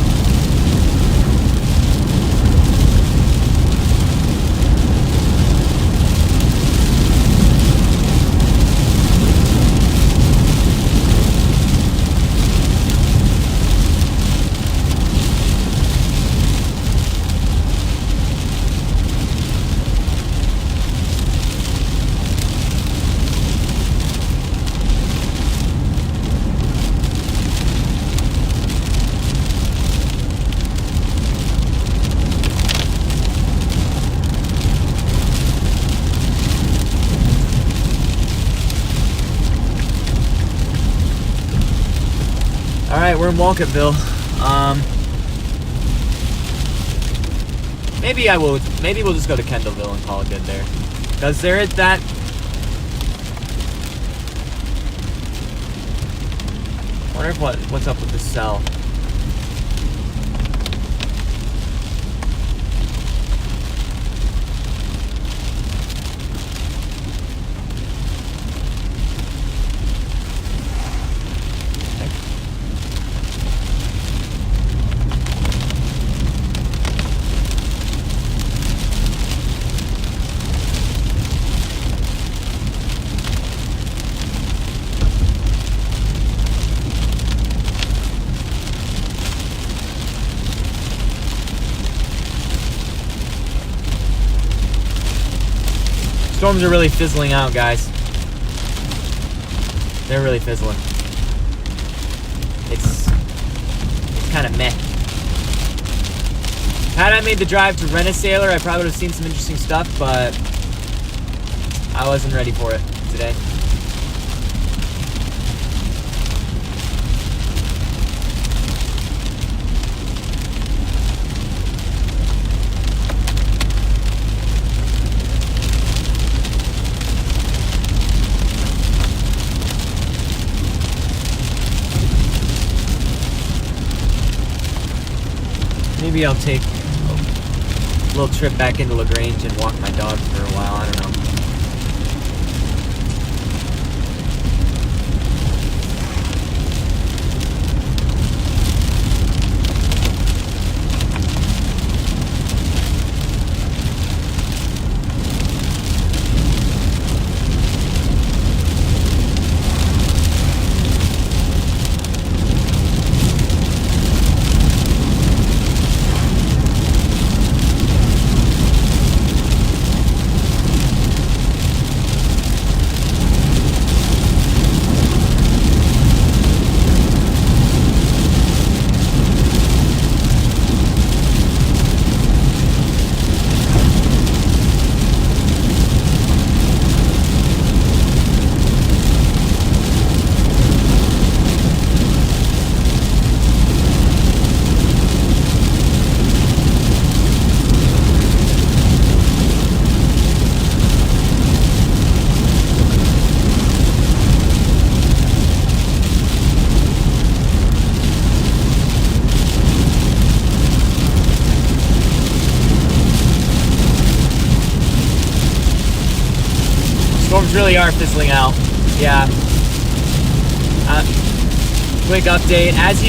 Alright, we're in Walcottville. Maybe we'll just go to Kendallville and call it good there. Because there is that. I wonder if what's up with the cell. Storms are really fizzling out, guys. They're really fizzling. It's kind of meh. Had I made the drive to Rensselaer, I probably would have seen some interesting stuff, but I wasn't ready for it today. Maybe I'll take a little trip back into LaGrange and walk my dog for a while. I don't know. storms really are fizzling out. Yeah. Quick update. As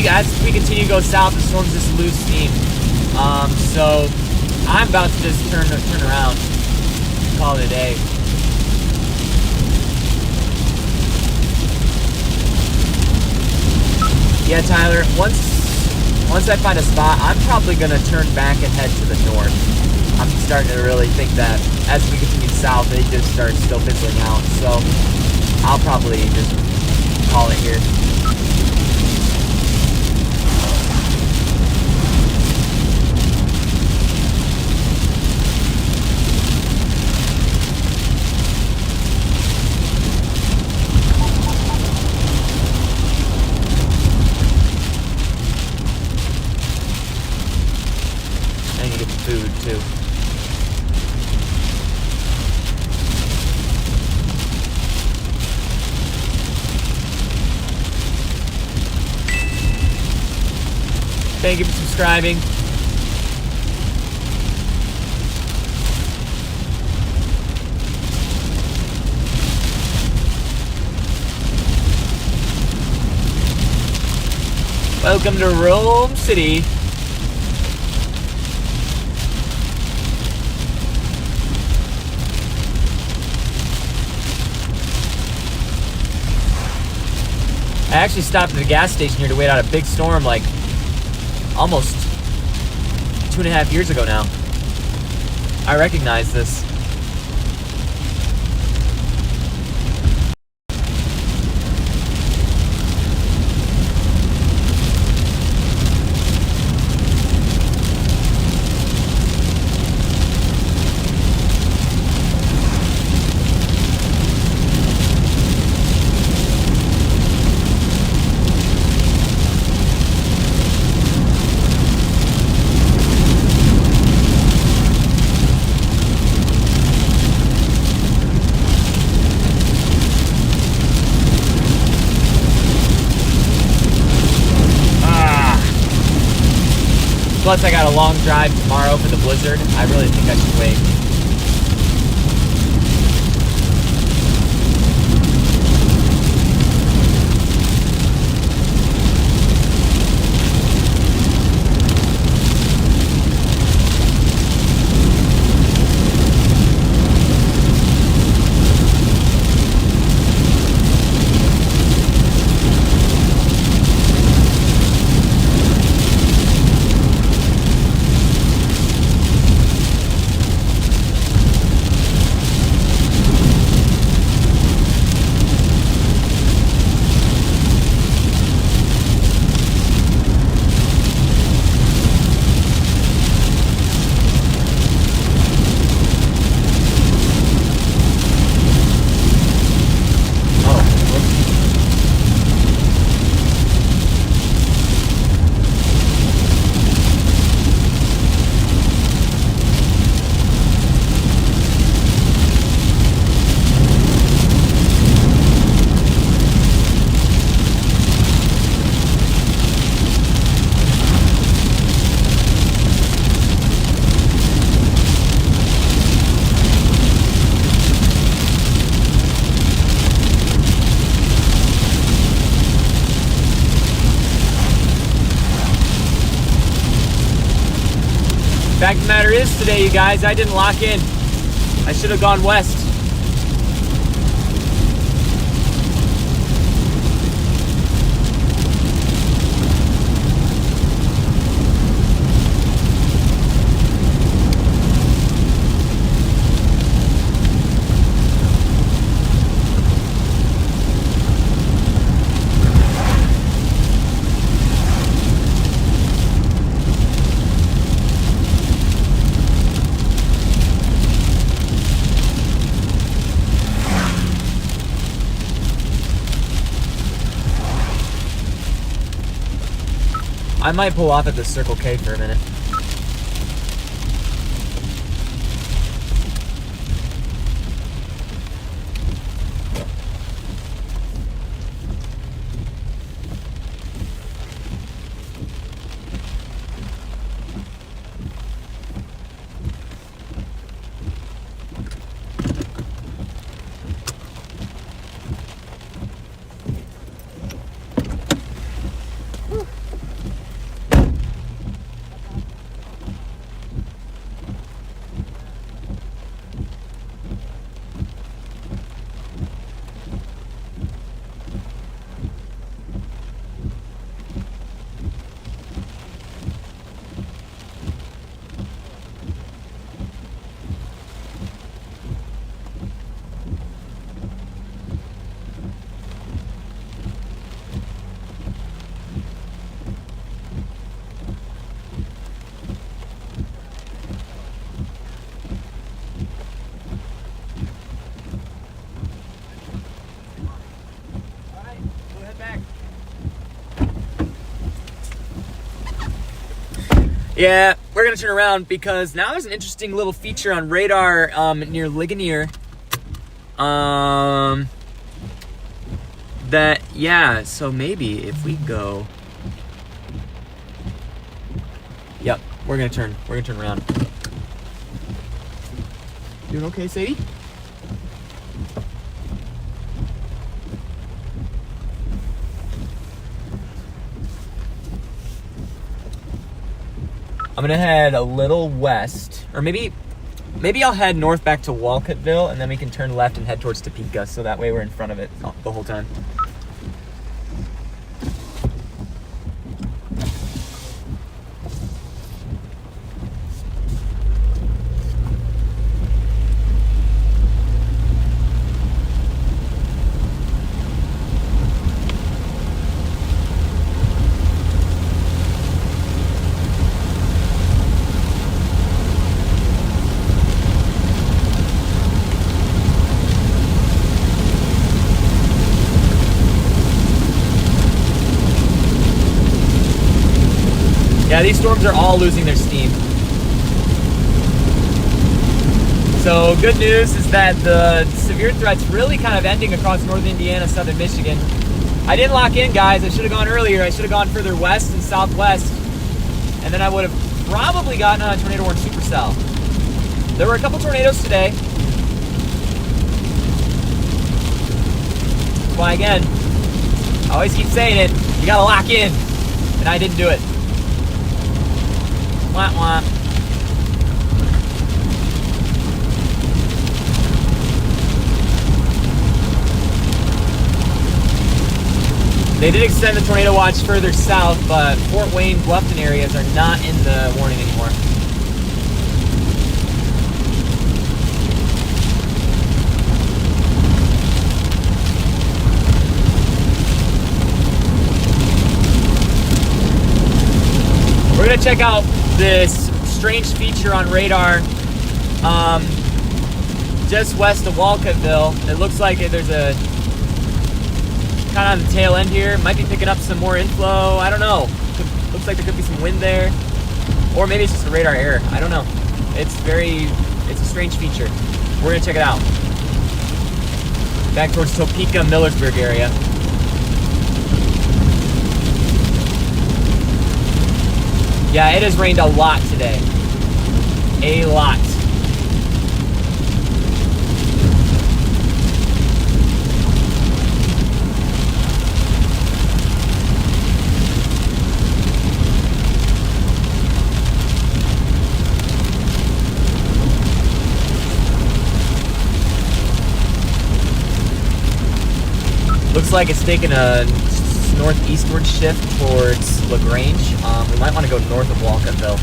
we continue to go south, the storms just lose steam. So I'm about to just turn around. Call it a day. Yeah, Tyler, once I find a spot, I'm probably gonna turn back and head to the north. I'm starting to really think that as we continue south, they just start still fizzling out. So I'll probably just call it here. And you get food too. Thank you for subscribing. Welcome to Rome City. I actually stopped at the gas station here to wait out a big storm like almost 2.5 years ago now. I recognize this. Plus, I got a long drive tomorrow for the blizzard. I really think I should wait. Fact of the matter is today, you guys, I didn't lock in. I should have gone west. I might pull off at the Circle K for a minute. Yeah, we're gonna turn around because now there's an interesting little feature on radar near Ligonier. So maybe if we go, yep, we're gonna turn around. Doing okay, Sadie? I'm gonna head a little west, or maybe I'll head north back to Walcottville, and then we can turn left and head towards Topeka, so that way we're in front of it the whole time. Yeah, these storms are all losing their steam. So good news is that the severe threat's really kind of ending across northern Indiana, southern Michigan. I didn't lock in, guys. I should have gone earlier. I should have gone further west and southwest, and then I would have probably gotten on a tornado warning supercell. There were a couple tornadoes today. That's why, again, I always keep saying it, you gotta lock in, and I didn't do it. Wah, wah. They did extend the tornado watch further south, but Fort Wayne, Bluffton areas are not in the warning anymore. We're gonna check out this strange feature on radar just west of Walcottville. It looks like there's a kind of on the tail end here. Might be picking up some more inflow. I don't know. Looks like there could be some wind there, or maybe it's just a radar error. I don't know. It's a strange feature. We're gonna check it out. Back towards Topeka, Millersburg area. Yeah, it has rained a lot today. A lot. Looks like it's taking a northeastward shift towards LaGrange. We might want to go north of Walcottville.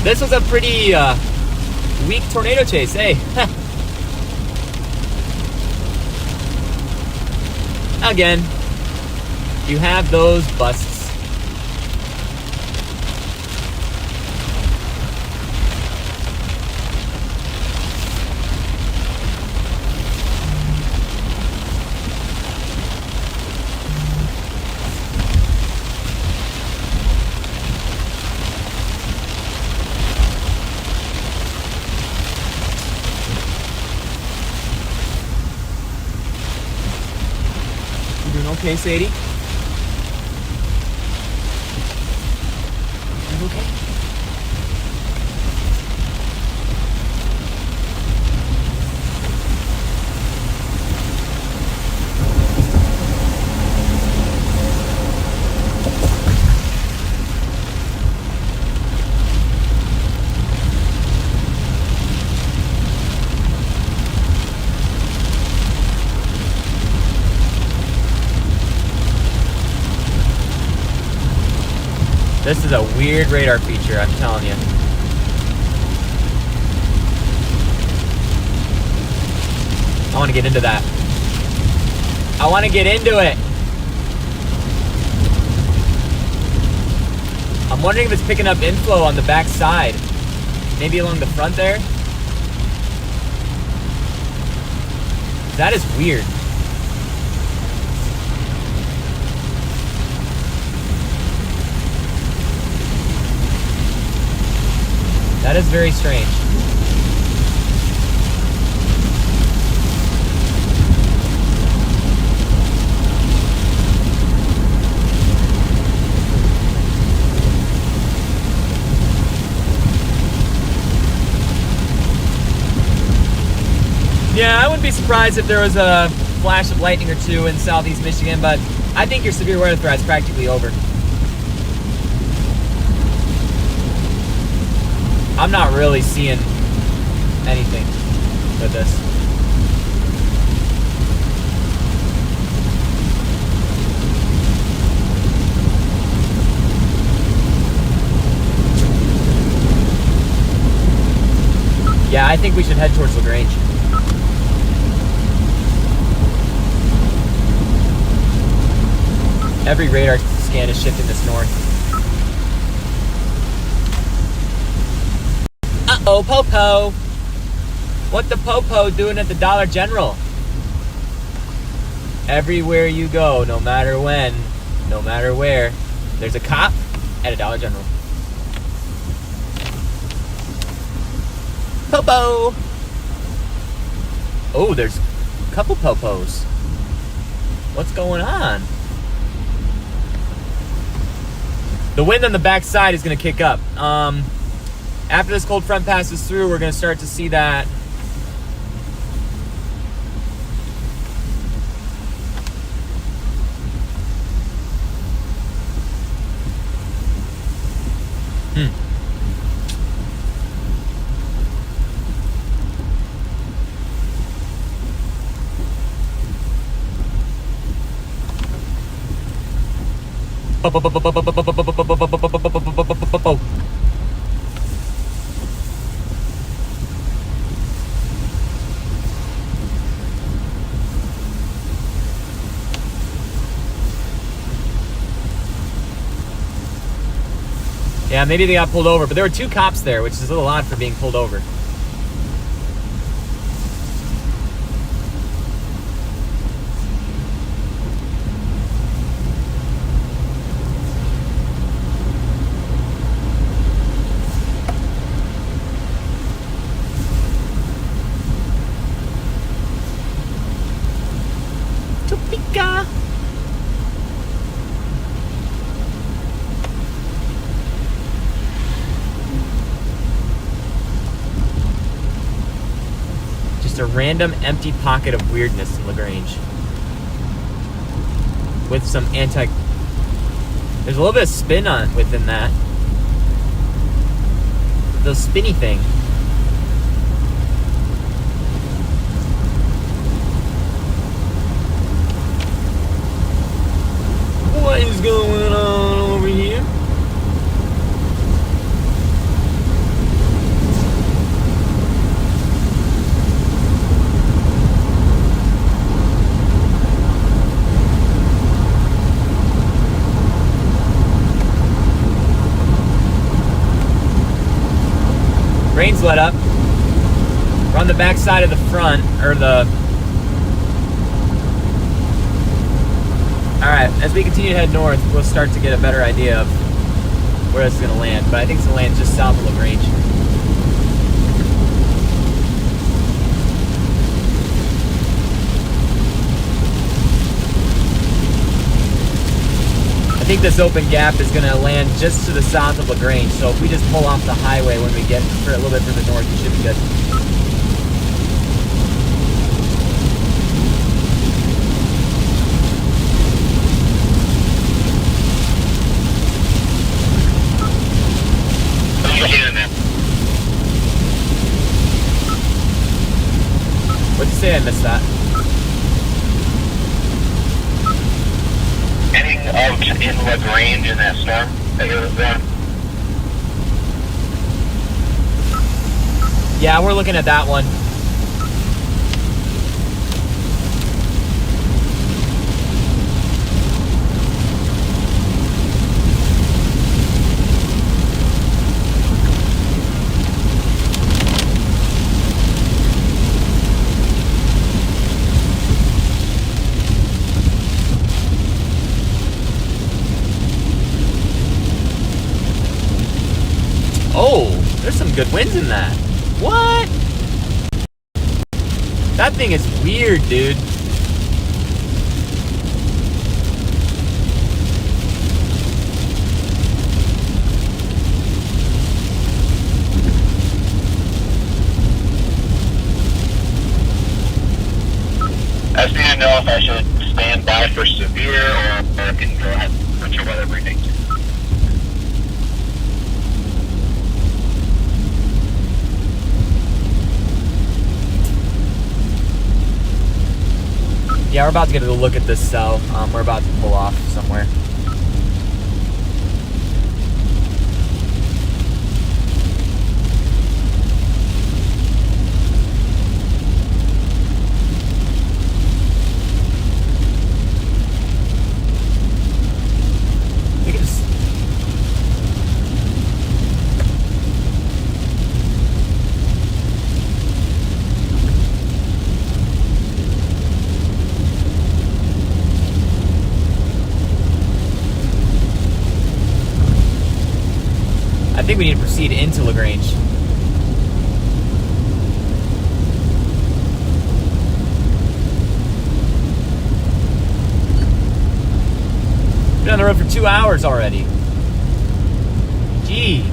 This was a pretty weak tornado chase, hey. Again, you have those busts. Okay, Sadie? You okay? This is a weird radar feature, I'm telling you. I want to get into that. I want to get into it. I'm wondering if it's picking up inflow on the back side. Maybe along the front there. That is weird. That is very strange. Yeah, I wouldn't be surprised if there was a flash of lightning or two in southeast Michigan, but I think your severe weather threat is practically over. I'm not really seeing anything with this. Yeah, I think we should head towards LaGrange. Every radar scan is shifting this north. Uh-oh, Popo. What the Popo doing at the Dollar General? Everywhere you go, no matter when, no matter where, there's a cop at a Dollar General. Popo. Oh, there's a couple Popos. What's going on? The wind on the back side is going to kick up. After this cold front passes through, we're going to start to see that. Yeah, maybe they got pulled over, but there were two cops there, which is a little odd for being pulled over. Topeka. Just a random empty pocket of weirdness in LaGrange. With some there's a little bit of spin on within that. The spinny thing. What is going on over here? Rain's let up. We're on the back side of the front, or the... Alright, as we continue to head north, we'll start to get a better idea of where this is going to land. But I think it's going to land just south of LaGrange. I think this open gap is going to land just to the south of LaGrange. So if we just pull off the highway when we get for a little bit further north, we should be good. What'd you say? I missed that. Heading out in LaGrange in that storm that you're on. Yeah, we're looking at that one. Oh, there's some good winds in that. What? That thing is weird, dude. I just need to know if I should stand by for severe or can go ahead and winter weather briefing. Yeah, we're about to get a look at this cell. We're about to pull off somewhere. We can just... I think we need to proceed into LaGrange. Been on the road for 2 hours already. Gee.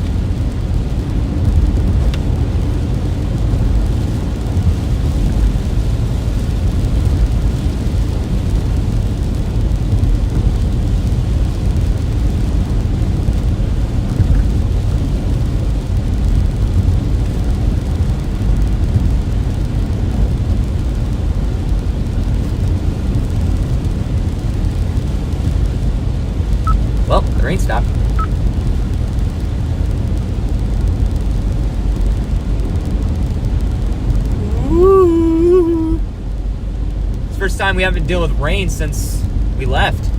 Well, the rain stopped. Ooh. It's the first time we haven't been dealing with rain since we left.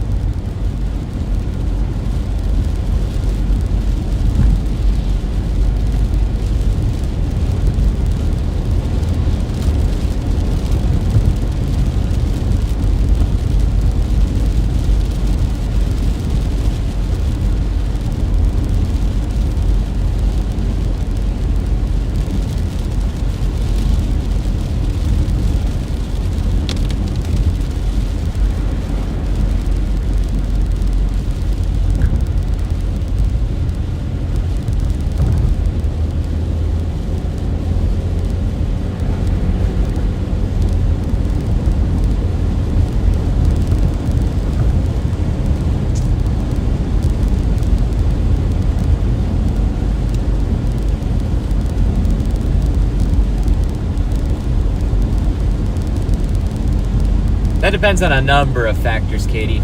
That depends on a number of factors, Katie.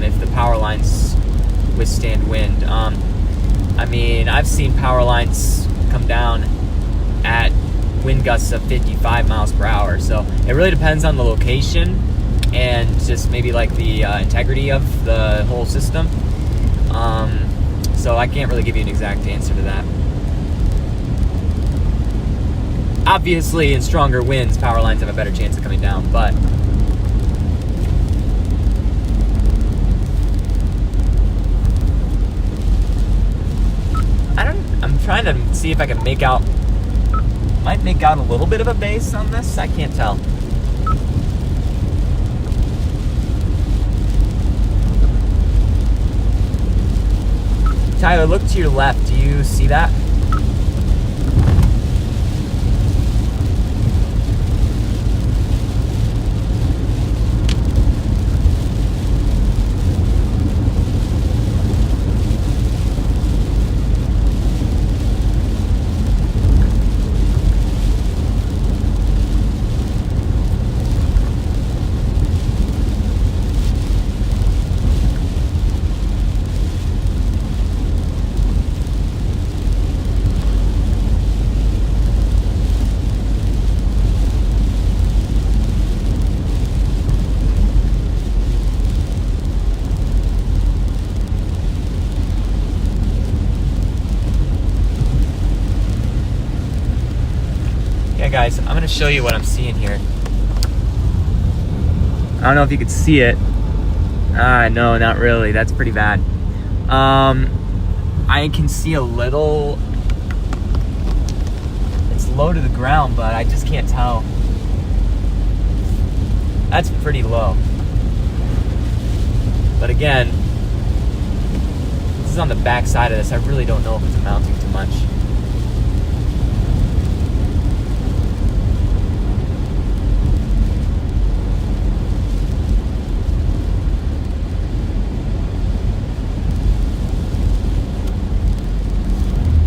If the power lines withstand wind. I mean, I've seen power lines come down at wind gusts of 55 miles per hour. So it really depends on the location and just maybe like the integrity of the whole system. So I can't really give you an exact answer to that. Obviously, in stronger winds, power lines have a better chance of coming down, but I'm trying to see if I can make out, might make out a little bit of a base on this. I can't tell. Tyler, look to your left. Do you see that? Guys, I'm gonna show you what I'm seeing here. I don't know if you could see it. No, not really. That's pretty bad. I can see a little low to the ground, but I just can't tell. That's pretty low. But again, this is on the back side of this. I really don't know if it's amounting to much.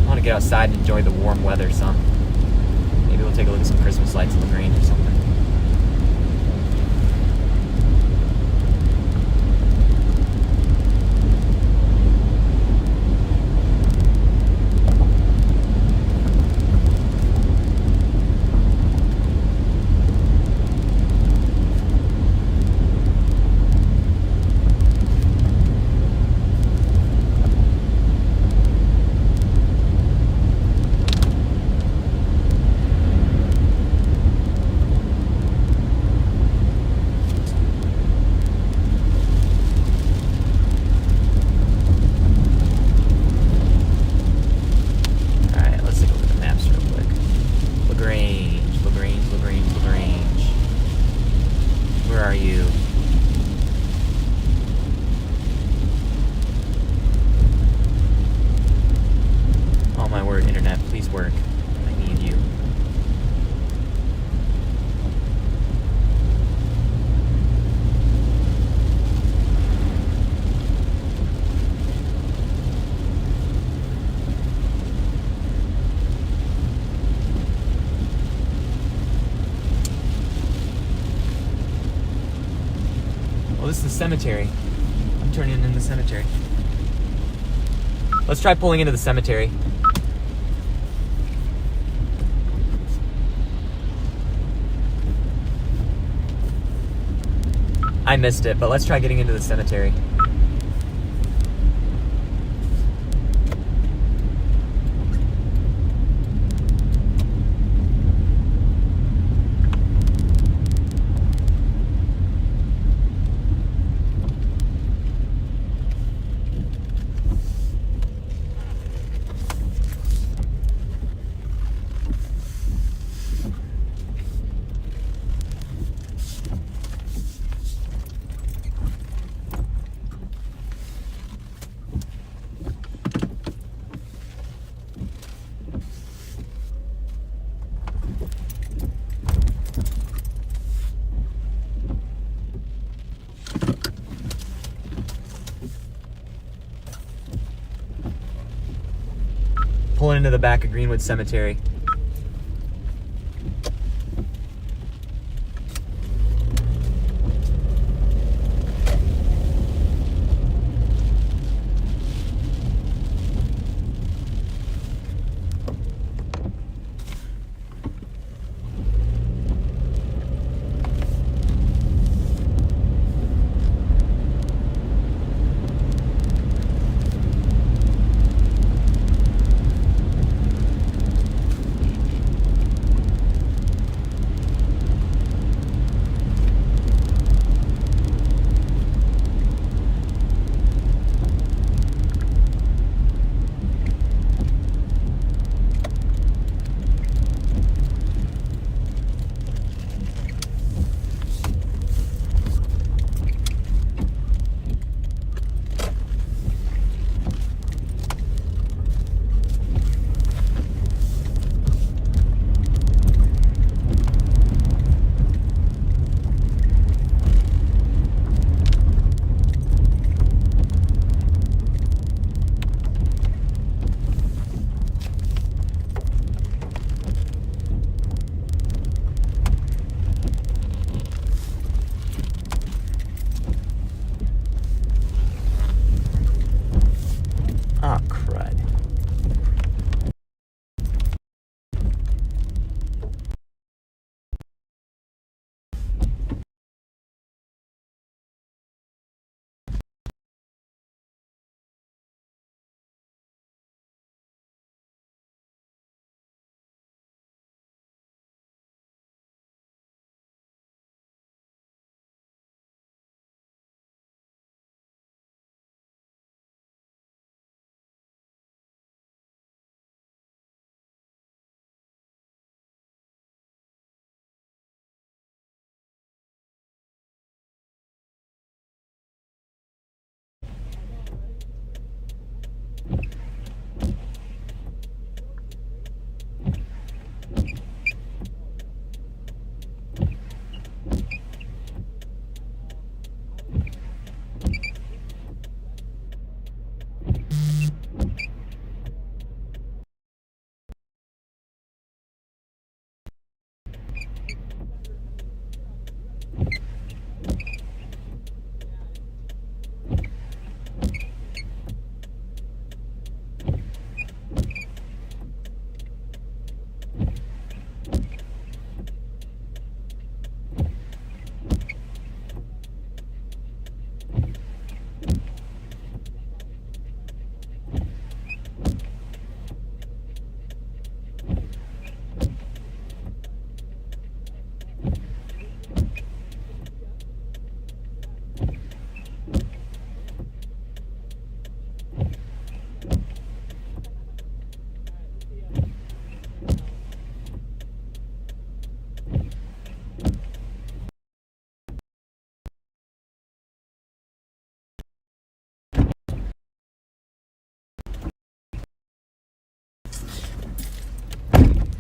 I want to get outside and enjoy the warm weather some. Maybe we'll take a look at some Christmas lights in LaGrange or something. Where are you? Oh my word, internet, please work. I need you. Well, this is the cemetery. I'm turning in the cemetery. Let's try pulling into the cemetery. I missed it, but let's try getting into the cemetery. Pulling into the back of Greenwood Cemetery.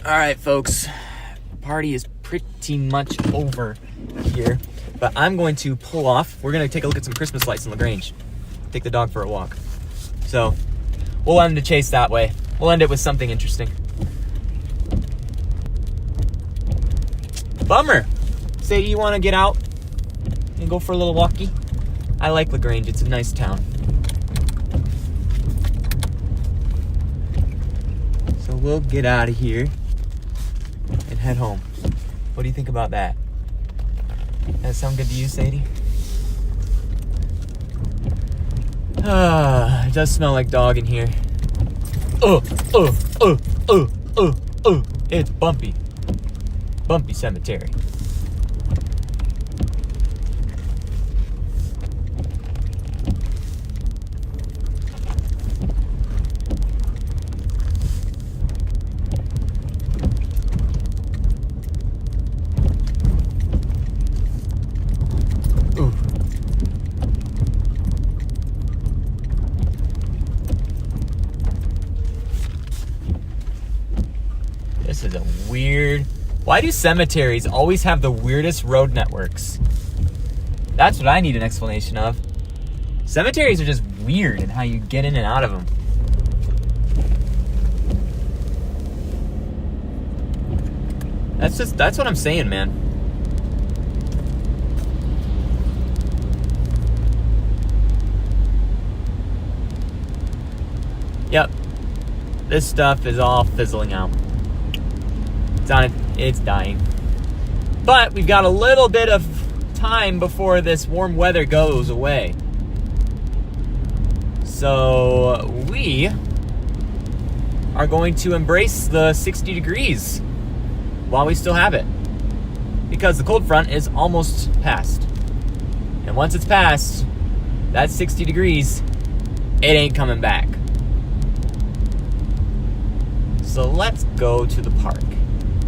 All right, folks. Party is pretty much over here, but I'm going to pull off. We're going to take a look at some Christmas lights in LaGrange. Take the dog for a walk. So we'll end the chase that way. We'll end it with something interesting. Bummer. Say you want to get out and go for a little walkie? I like LaGrange. It's a nice town. So we'll get out of here and head home. What do you think about that? That sound good to you, Sadie? It does smell like dog in here. It's bumpy. Bumpy cemetery. Ooh. This is a weird... Why do cemeteries always have the weirdest road networks? That's what I need an explanation of. Cemeteries are just weird in how you get in and out of them. That's what I'm saying, man. Yep. This stuff is all fizzling out. It's dying. But we've got a little bit of time before this warm weather goes away. So we are going to embrace the 60 degrees while we still have it. Because the cold front is almost past. And once it's past, that 60 degrees, it ain't coming back. So let's go to the park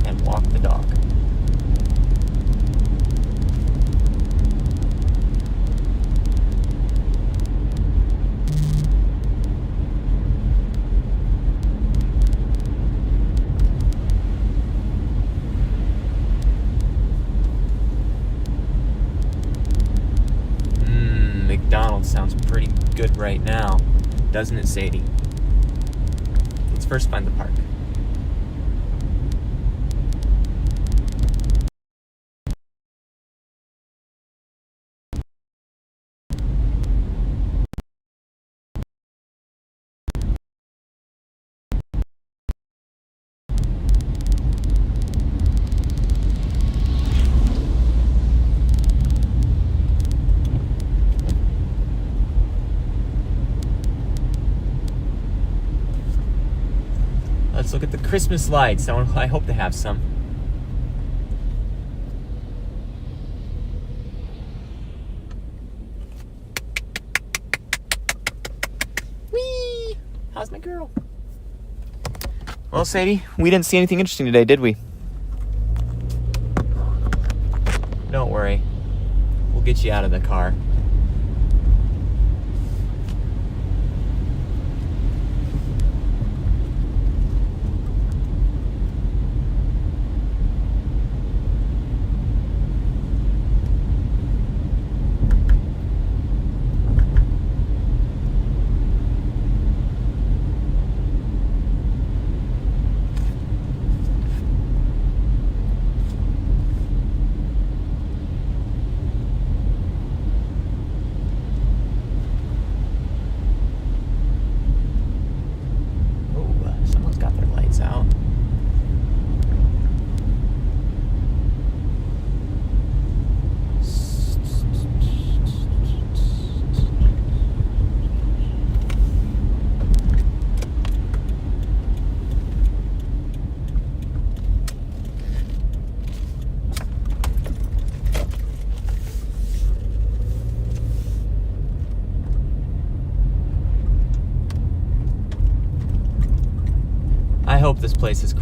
and walk the dog. McDonald's sounds pretty good right now, doesn't it, Sadie? Let's first find the park. Let's look at the Christmas lights. I hope to have some. Whee! How's my girl? Well, Sadie, we didn't see anything interesting today, did we? Don't worry. We'll get you out of the car. I hope this place is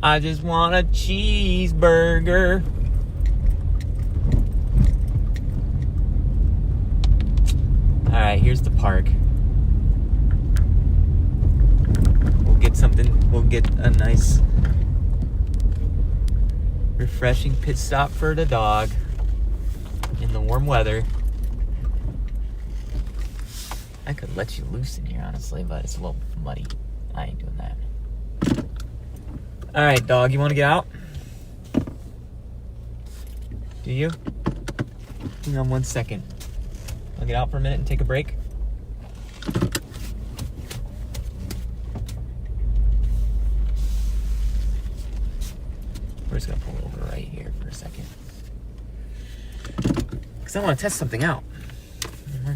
I just want a cheeseburger. All right, here's the park. We'll get something. We'll get a nice, refreshing pit stop for the dog in the warm weather. I could let you loose in here, honestly, but it's a little muddy. I ain't doing that. All right, dog, you want to get out? Do you? Hang on 1 second. I'll get out for a minute and take a break. We're just gonna pull over right here for a second. Because I want to test something out. I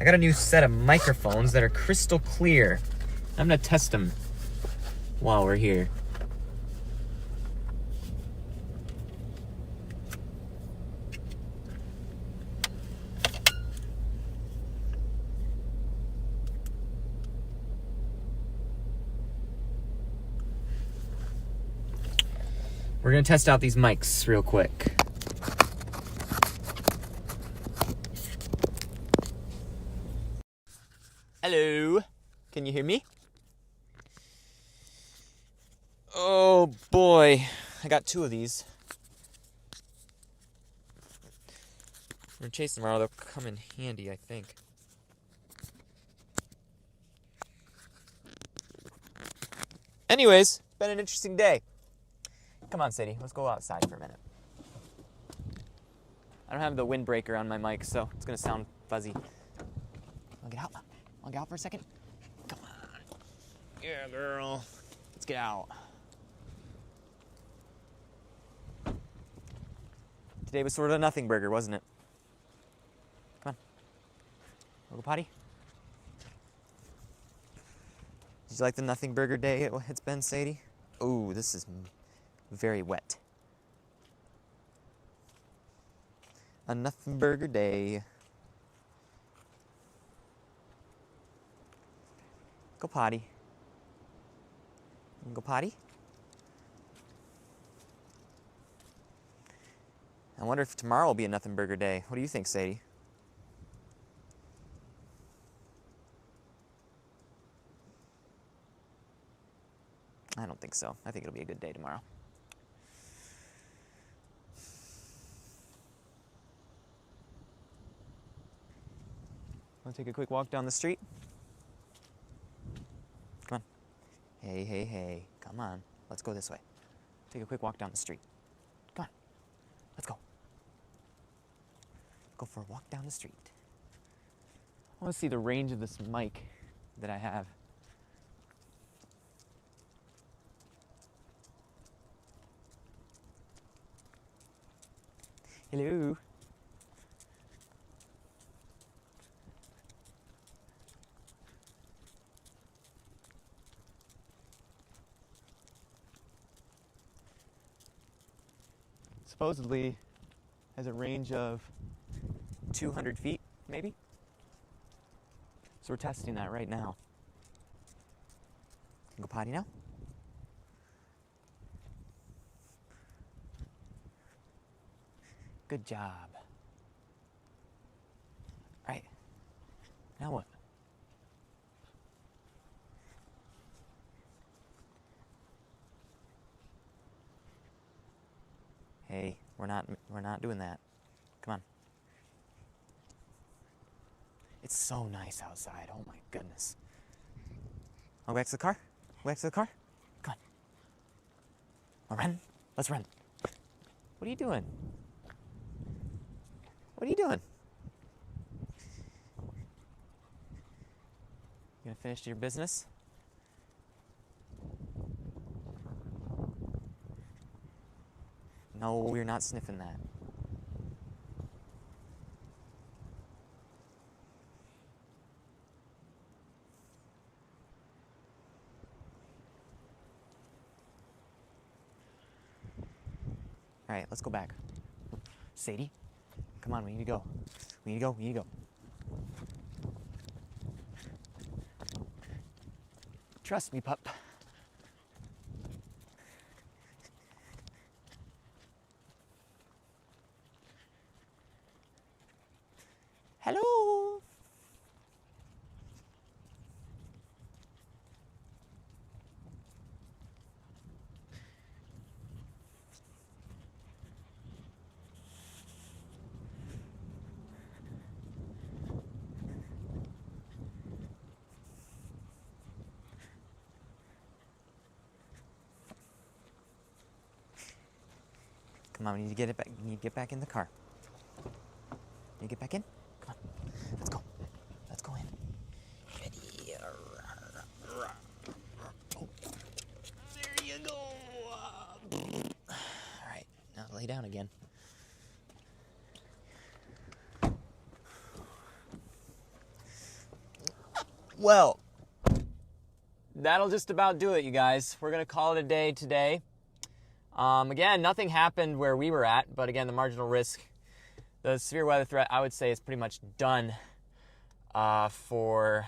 got a new set of microphones that are crystal clear. I'm gonna test them while we're here. We're gonna test out these mics real quick. Hello, can you hear me? Oh boy, I got 2 of these. We're chasing tomorrow, they'll come in handy, I think. Anyways, been an interesting day. Come on, Sadie, let's go outside for a minute. I don't have the windbreaker on my mic, so it's gonna sound fuzzy. I'll get out. I'll get out for a second. Come on. Yeah, girl. Let's get out. Today was sort of a nothing burger, wasn't it? Come on. Wanna go potty? Did you like the nothing burger day it's been, Sadie? Ooh, this is very wet. A nothing burger day. Go potty. You can go potty? I wonder if tomorrow will be a nothing burger day. What do you think, Sadie? I don't think so. I think it'll be a good day tomorrow. Want to take a quick walk down the street? Come on. Hey, hey, hey. Come on. Let's go this way. Take a quick walk down the street. Come on. Let's go. Go for a walk down the street. I want to see the range of this mic that I have. Hello. Supposedly has a range of 200 feet, maybe. So we're testing that right now. You can go potty now? Good job. All right. Now what? Hey, we're not doing that. Come on. It's so nice outside. Oh my goodness. I'll go back to the car. Go back to the car. Come on. We'll run. Let's run. What are you doing? What are you doing? You gonna finish your business? No, we're not sniffing that. All right, let's go back. Sadie, come on, we need to go. We need to go, we need to go. Trust me, pup. Come on, we need to get it back. You need to get back in the car. You get back in? Come on. Let's go. Let's go in. Ready. Oh. There you go. All right. Now lay down again. Well, that'll just about do it, you guys. We're going to call it a day today. Again, nothing happened where we were at, but again, the marginal risk, the severe weather threat, I would say is pretty much done for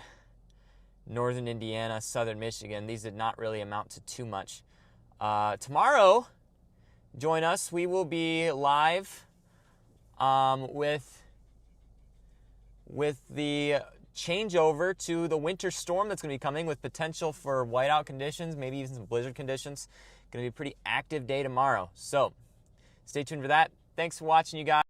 northern Indiana, southern Michigan. These did not really amount to too much. Tomorrow, join us. We will be live with the changeover to the winter storm that's going to be coming with potential for whiteout conditions, maybe even some blizzard conditions. Going to be a pretty active day tomorrow. So stay tuned for that. Thanks for watching, you guys.